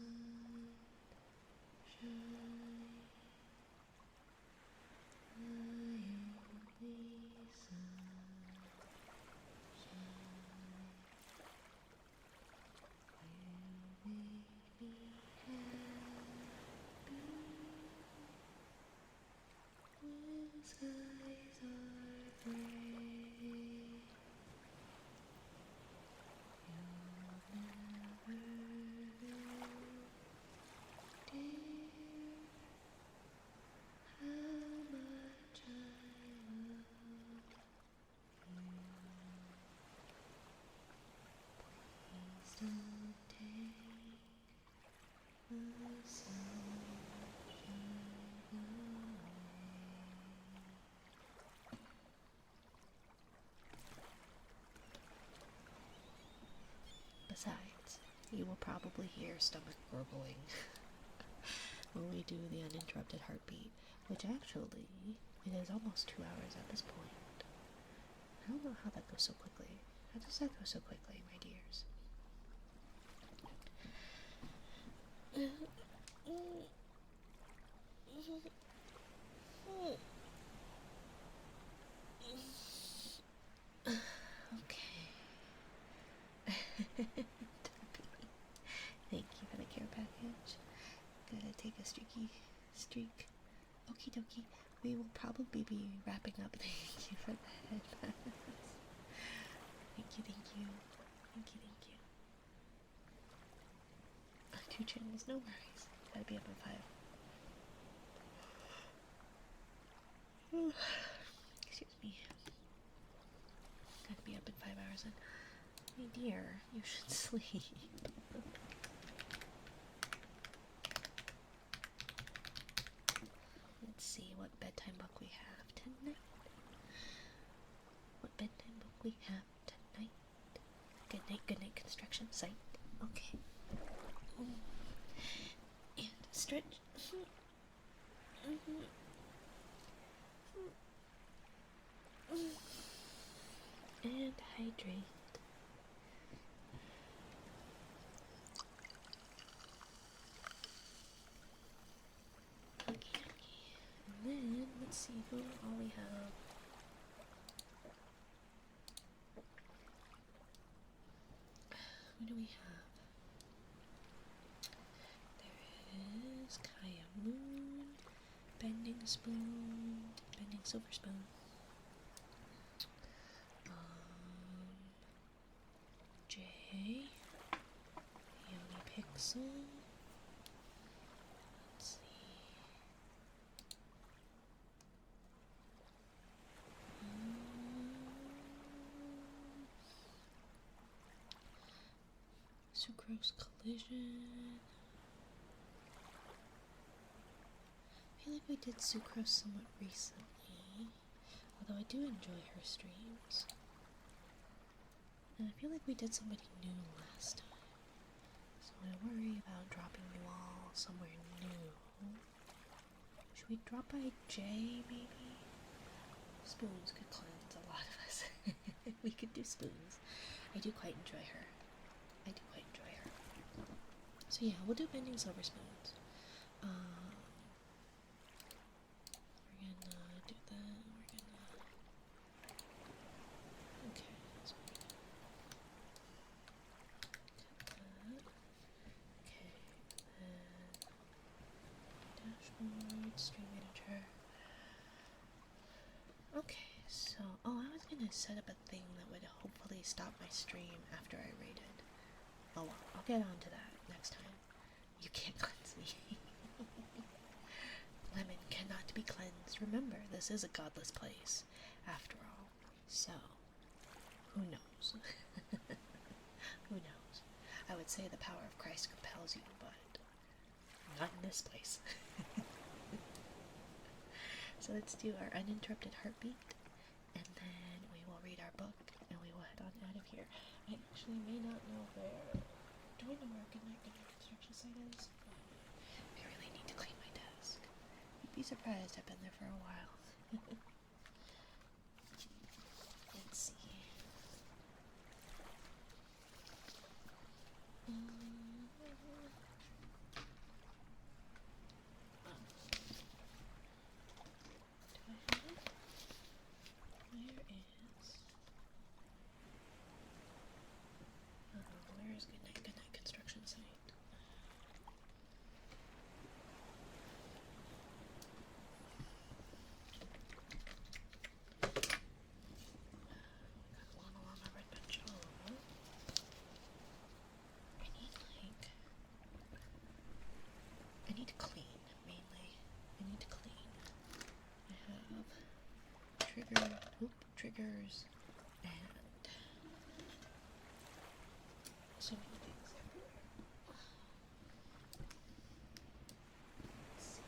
my only sunshine. You make me happy when skies are gray. You'll never know, dear, how much I love you. Please don't take my sunshine away. Besides, you will probably hear stomach gurgling when we do the uninterrupted heartbeat, which actually, it is almost 2 hours at this point. I don't know how that goes so quickly. How does that go so quickly, my dears? Okay. Thank you for the care package. Gotta take a streak. Okie dokie. We will probably be wrapping up. Thank you for that. Thank you. 2 channels, no worries. Gotta be up at 5. Excuse me. Gotta be up in 5 hours and my dear, you should sleep. Let's see what bedtime book we have tonight. Good night, construction site. Okay. And stretch. And hydrate. Okay. And then, let's see who all we have. Who do we have? There is Kaya Moon, Bending Silver Spoon. Jay, Yoni Pixel. Let's see. Sucrose Collision. I feel like we did Sucrose somewhat recently, although I do enjoy her streams. And I feel like we did somebody new last time, so I worry about dropping you all somewhere new. Should we drop by Jay, maybe? Spoons could cleanse a lot of us. We could do Spoons. I do quite enjoy her. So yeah, we'll do Bending Silver Spoons. We're gonna do that. Okay, so we're gonna cut that. Okay, then dashboard, stream manager. Okay, so I was gonna set up a thing that would hopefully stop my stream after I raided. Oh well, I'll get on to that next time. You can't cleanse me. Lemon cannot be cleansed. Remember, this is a godless place, after all. So, who knows? Who knows? I would say the power of Christ compels you, but not in this place. So let's do our uninterrupted heartbeat, and then we will read our book, and we will head on out of here. I actually may not know where. Do I know where Good Night construction site is? I really need to clean my desk. You'd be surprised, I've been there for a while. Let's see. Where is Good Night construction site? I need to clean, mainly. I need to clean. I have triggers, and so many things everywhere. Let's see.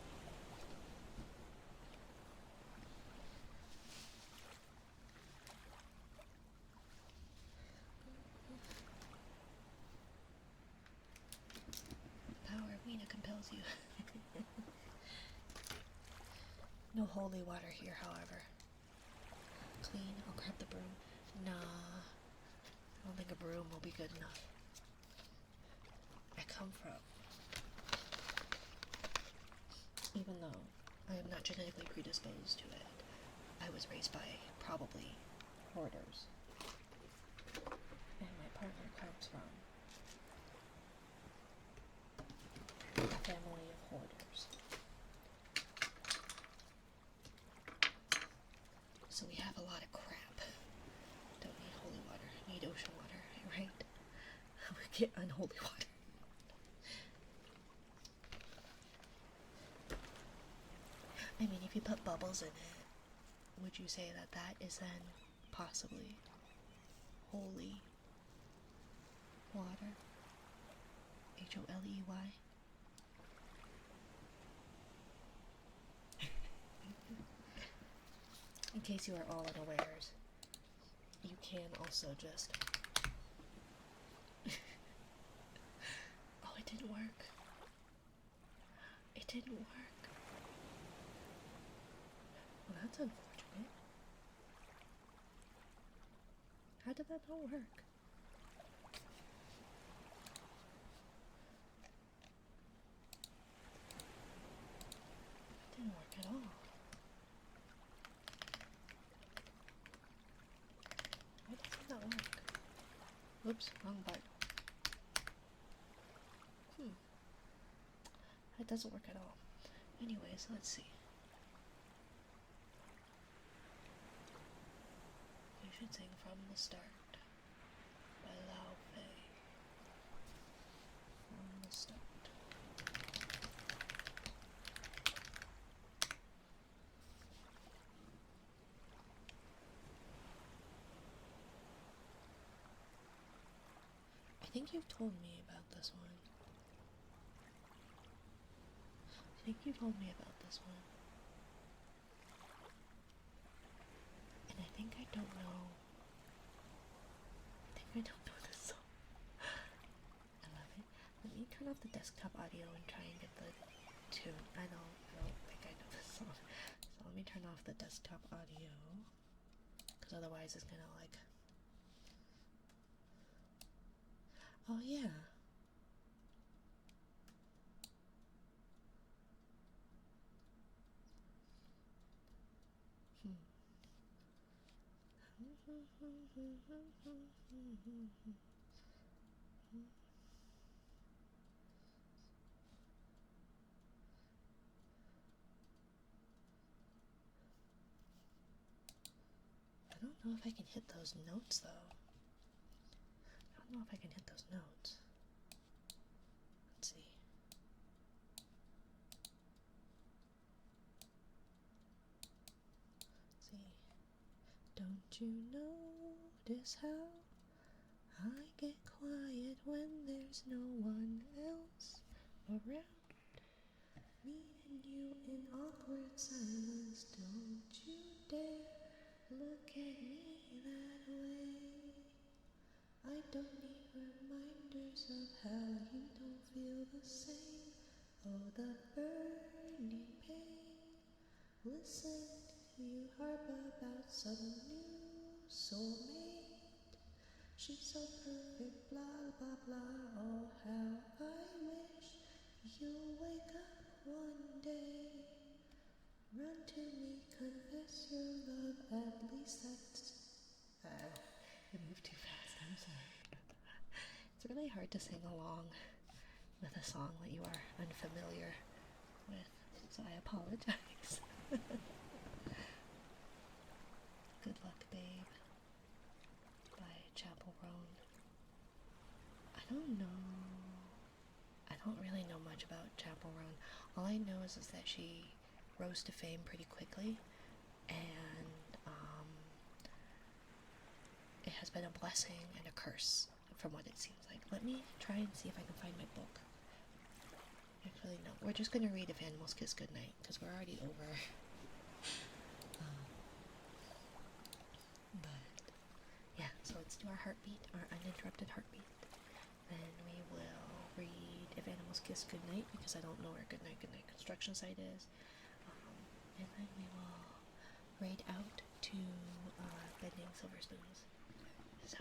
Power of Mina compels you. No holy water here, however. Clean, I'll grab the broom. Nah, I don't think a broom will be good enough. I come from Even though I am not genetically predisposed to it, I was raised by probably hoarders. And my partner comes from a family of hoarders. So we have a lot of crap. Don't need holy water, need ocean water, right? We get unholy water. I mean, if you put bubbles in it, would you say that that is then possibly holy water? Holey. In case you are all unawares, you can also just... Oh, it didn't work. It didn't work. Well, that's unfortunate. How did that not work? It didn't work at all. Why does it not work? Whoops, wrong button. It doesn't work at all. Anyways, let's see. You should sing From the Start by Lao Fei. From the Start. I think you've told me about this one. I think you told me about this one. And I think I don't know. I don't know this song. I love it. Let me turn off the desktop audio and try and get the tune. I don't think I know this song. So let me turn off the desktop audio. Because otherwise it's gonna like... Oh yeah. I don't know if I can hit those notes though. I don't know if I can hit those notes. Let's see. Don't you notice how I get quiet when there's no one else around? Me and you in awkward silence. Don't you dare look at me that way. I don't need reminders of how you don't feel the same. Oh, the burning pain. Listen, you harp about some new soulmate. She's so perfect, blah, blah, blah. Oh, how I wish you'll wake up one day. Run to me, confess your love, at least that's... it moved too fast, I'm sorry. It's really hard to sing along with a song that you are unfamiliar with, so I apologize. Good Luck Babe by Chapel Roan. I don't know. I don't really know much about Chapel Roan. All I know is that she rose to fame pretty quickly, and it has been a blessing and a curse from what it seems like. Let me try and see if I can find my book. Actually, no. We're just going to read If Animals Kiss Goodnight, because we're already over. But, yeah, so let's do our heartbeat, our uninterrupted heartbeat. Then we will read If Animals Kiss Goodnight, because I don't know where Goodnight construction site is. And then we will raid out to Bending Silver Spoons. So.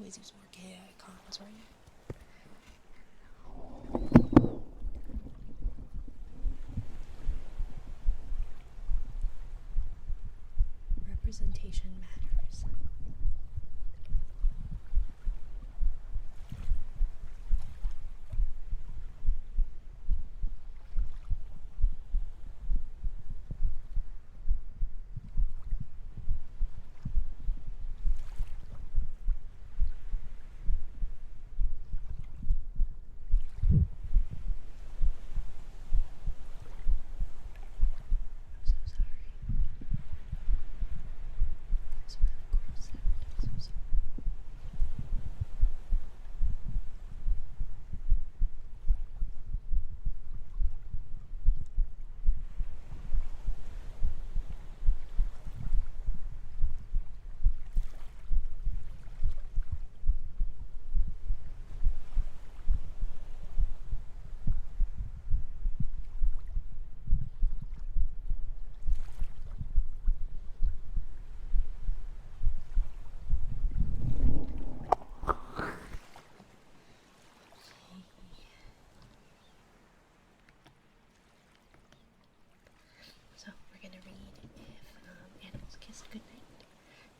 always use more K icons, right? Representation matters. I'm so sorry. It's really cool sound. I'm so sorry. So we're gonna read if animals kiss goodnight,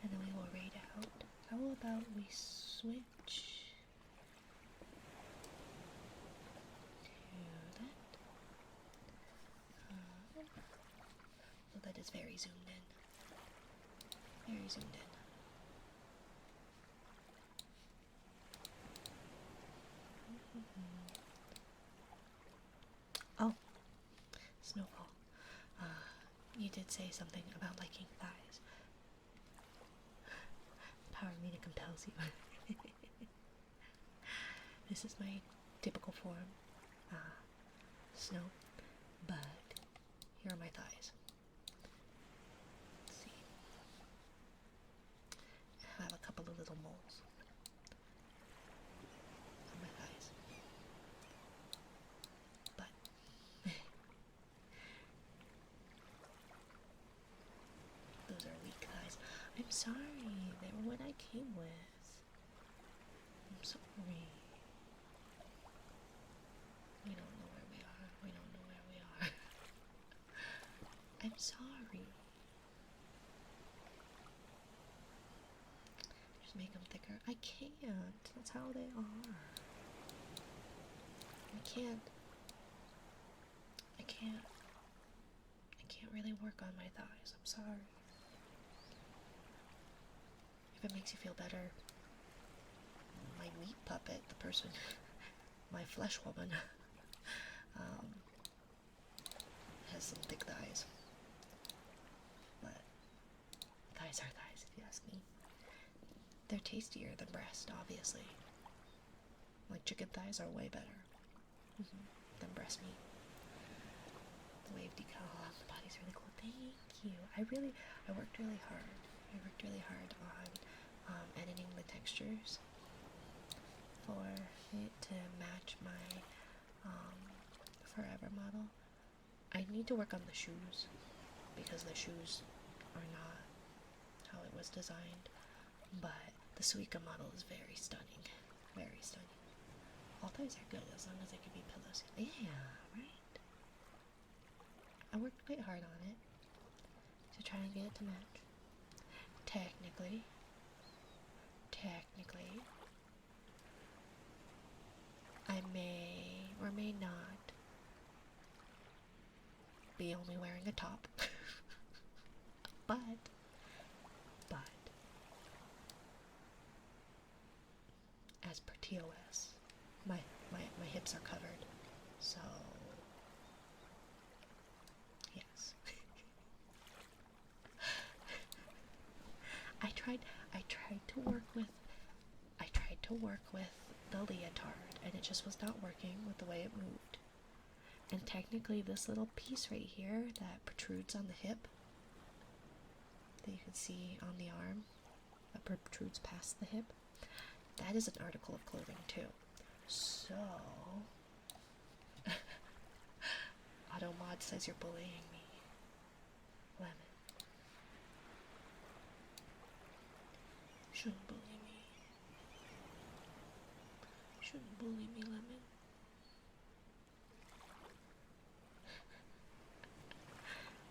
and then we will read out. How about we switch to that? Well, that is very zoomed in. Very zoomed in. Oh, Snowball. You did say something about liking thighs. Power meter compels you. This is my typical form, Snow, but here are my thighs. Let's see. I have a couple of little moles on my thighs. But those are weak thighs. I'm sorry, they were what I came with. I'm sorry. We don't know where we are. We don't know where we are. I'm sorry. Just make them thicker. I can't. That's how they are. I can't really work on my thighs. I'm sorry. If it makes you feel better, my meat puppet, the person, my flesh woman, has some thick thighs. But thighs are thighs, if you ask me. They're tastier than breast, obviously. Like chicken thighs are way better than breast meat. The wave decal on the body's really cool. Thank you. I worked really hard. I worked really hard on editing the textures for it to match my forever model. I need to work on the shoes because the shoes are not how it was designed, but the Suica model is very stunning. Very stunning. All thighs are good as long as they can be pillows. Yeah, right? I worked quite hard on it to try and get it to match. Technically, I may or may not be only wearing a top. but as per TOS, my hips are covered, so yes. I tried to work with the leotard, and it just was not working with the way it moved. And technically this little piece right here that protrudes on the hip, that you can see on the arm, that protrudes past the hip, that is an article of clothing too. So Automod says you're bullying me. Lemon. Shouldn't bully me. shouldn't bully me, Lemon.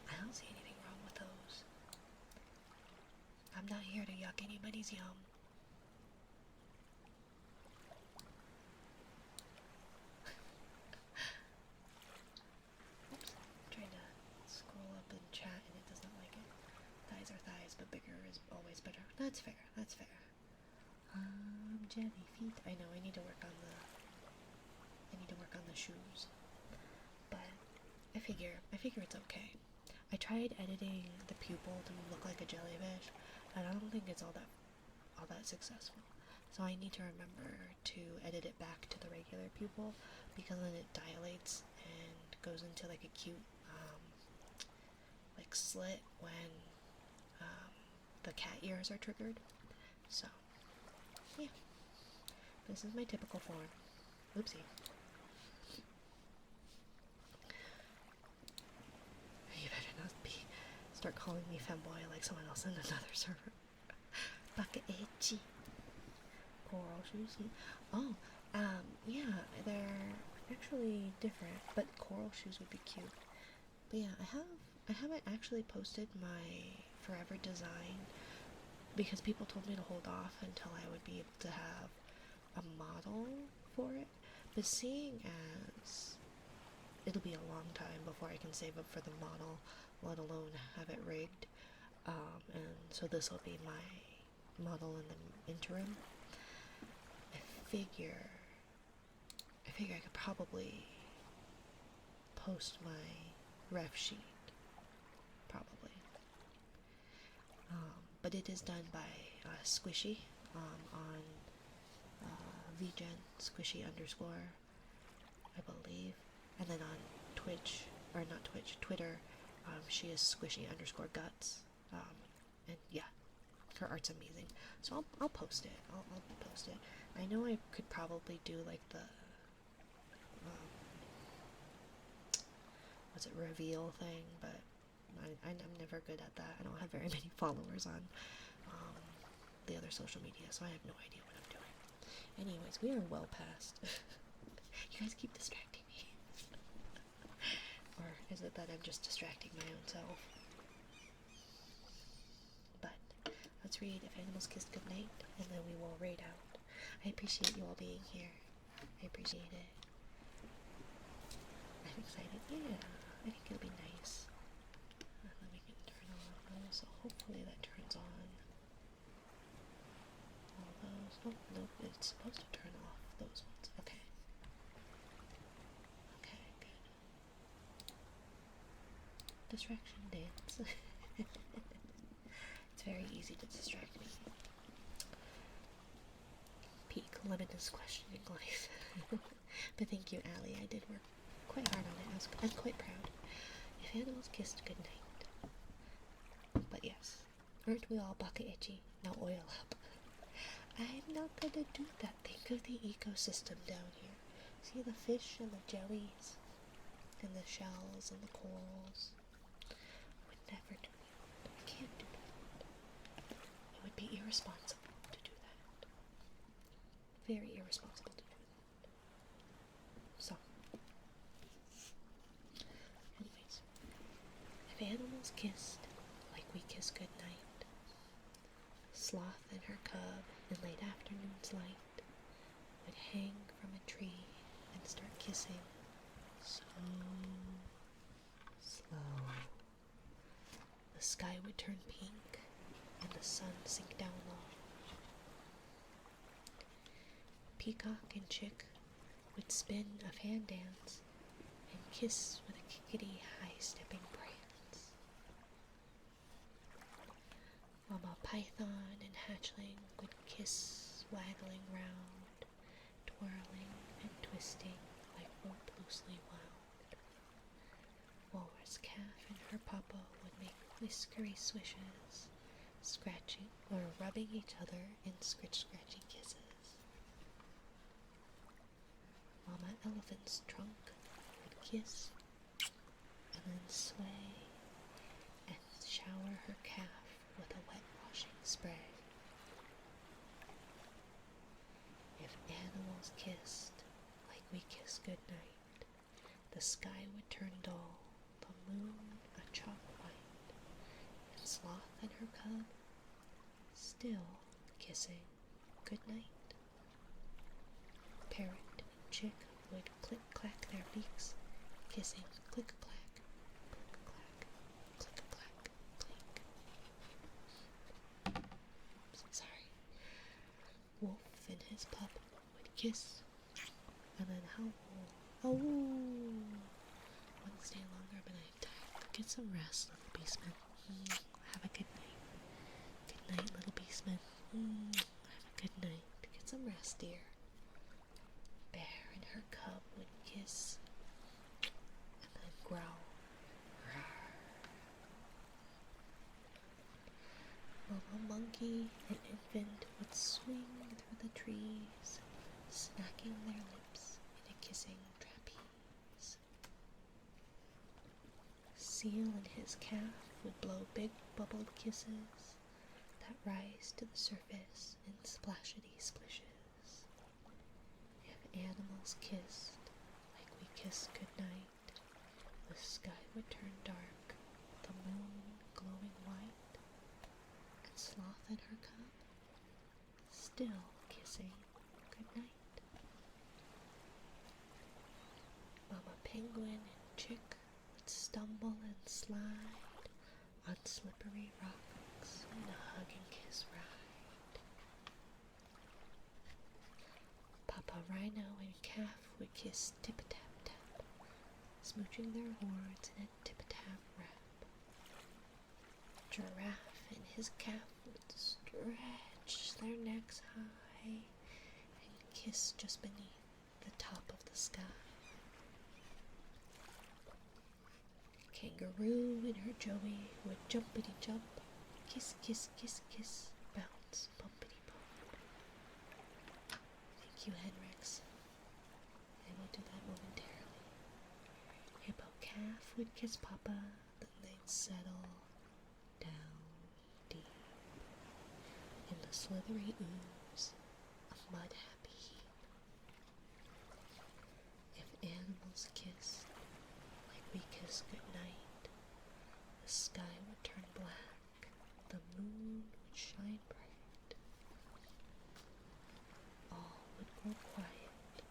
I don't see anything wrong with those. I'm not here to yuck anybody's yum. Oops, I'm trying to scroll up and chat and it does not like it. Thighs are thighs, but bigger is always better. That's fair, that's fair. Jelly feet. I know, I need to work on the shoes. But I figure it's okay. I tried editing the pupil to look like a jellyfish, and I don't think it's all that successful. So I need to remember to edit it back to the regular pupil, because then it dilates and goes into like a cute like slit when the cat ears are triggered. So yeah, this is my typical form. Oopsie. You better not start calling me femboy like someone else in another server. Bakaechi. Coral shoes. Oh, yeah, they're actually different, but coral shoes would be cute. But yeah, I haven't actually posted my forever design because people told me to hold off until I would be able to have a model for it. But seeing as it'll be a long time before I can save up for the model, let alone have it rigged, and so this will be my model in the interim. I figure I could probably post my ref sheet, probably. But it is done by Squishy on VGen Squishy underscore, I believe, and then on Twitch, or not Twitch, Twitter, she is Squishy underscore guts, and yeah, her art's amazing. So I'll post it. I'll post it. I know I could probably do like the what's it, reveal thing, but I'm never good at that. I don't have very many followers on the other social media, so I have no idea what I'm doing. Anyways, we are well past. You guys keep distracting me. Or is it that I'm just distracting my own self? But let's read If Animals Kissed Goodnight, and then we will raid out. I appreciate you all being here. I appreciate it. I'm excited. Yeah, I think it'll be nice. And then we can turn on those, so hopefully that turns on all those. Oh, nope, it's supposed to turn off those ones. Okay. Okay, good. Distraction dance. It's very easy to distract me. Peak limitless questioning life. But thank you, Allie. I did work quite hard on it. I'm quite proud. If Animals Kissed Goodnight. But yes, aren't we all baka-itchy? Now oil up. I'm not gonna do that. Think of the ecosystem down here. See the fish and the jellies and the shells and the corals. I would never do that. I can't do that. It would be irresponsible to do that. Very irresponsible to do that. So, anyways, if animals kissed like we kiss goodnight, sloth and her cub in late afternoon's light would hang from a tree and start kissing so slow. The sky would turn pink and the sun sink down low. Peacock and chick would spin a fan dance and kiss with a kickety high-stepping prance. Mama python and hatchling would kiss, waggling round, twirling and twisting like rope loosely wound. Walrus calf and her papa would make whiskery swishes, scratching or rubbing each other in scratchy kisses. Mama elephant's trunk would kiss and then sway and shower her calf with a wet washing spray. If animals kissed good night. The sky would turn dull, the moon a chalk white, and Sloth and her cub still kissing good night. Parrot and chick would click-clack their beaks, kissing click-clack, click-clack, click-clack, clink. Sorry. Wolf and his pup would kiss, and then howl. Oh, wouldn't stay longer, but I'm tired. Get some rest, little beastman. Have a good night. Good night, little beastman. Have a good night. Get some rest, dear. Bear and her cub would kiss, and then growl. Rawr. Mama monkey and infant would swing through the trees, smacking their lips in a kissing trapeze. Seal and his calf would blow big bubbled kisses that rise to the surface in splashity splishes. If animals kissed like we kiss goodnight, the sky would turn dark, the moon glowing white, and Sloth and her cub still kissing goodnight. Mama penguin and chick would stumble and slide on slippery rocks in a hug and kiss ride. Papa rhino and calf would kiss tip-a-tap-tap, smooching their horns in a tip-a-tap rap. Giraffe and his calf would stretch their necks high and kiss just beneath the top of the sky. Kangaroo and her joey would jumpity-jump, kiss, kiss, kiss, kiss, bounce, bumpity-bump. Thank you, Henrix. I will do that momentarily. Hippo calf would kiss Papa, then they'd settle down deep in the slithery ooze of mud-happy heap. If animals kissed like we kiss goodnight, the sky would turn black, the moon would shine bright. All would grow quiet,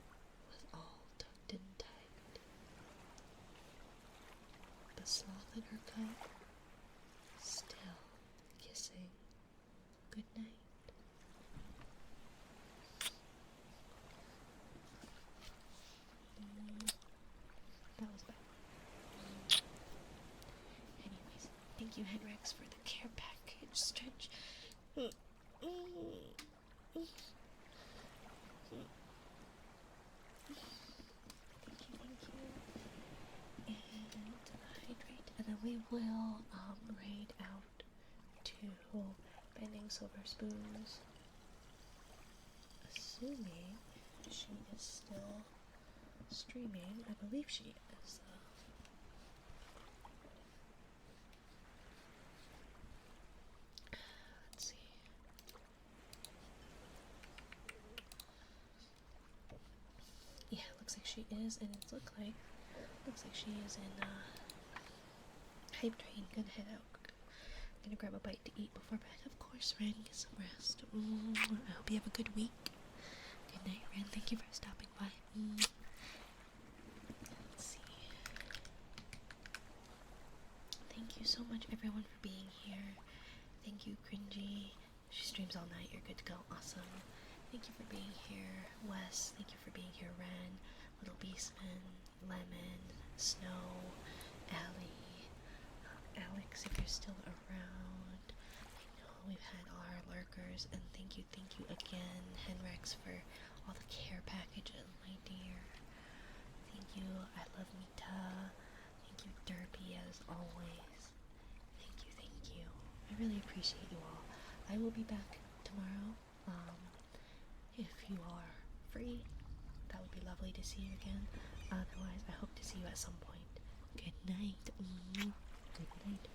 with all tucked in tight. But Sloth and her cub still kissing goodnight. That was bad. Anyways, thank you, Henrix, for the care package stretch. Thank you. And hydrate, and then we will raid out to Bending Silver Spoons, assuming she is still streaming. I believe she is, let's see. Yeah, looks like she is, and it looks like she is in Hype Train. Gonna head out. Gonna grab a bite to eat before bed. Of course, Ren, get some rest. I hope you have a good week. Good night, Ren. Thank you for stopping by. Let's see. Thank you so much, everyone, for being here. Thank you, Cringy. She streams all night. You're good to go. Awesome. Thank you for being here, Wes. Thank you for being here, Ren, Little Beastman, Lemon, Snow, Allie, Alex, if you're still around. I know we've had all our lurkers, and thank you again, Henrix, for all the care packages, my dear. Thank you. I love Mita. Thank you, Derpy, as always. Thank you. I really appreciate you all. I will be back tomorrow. If you are free, that would be lovely to see you again. Otherwise, I hope to see you at some point. Good night. Good night.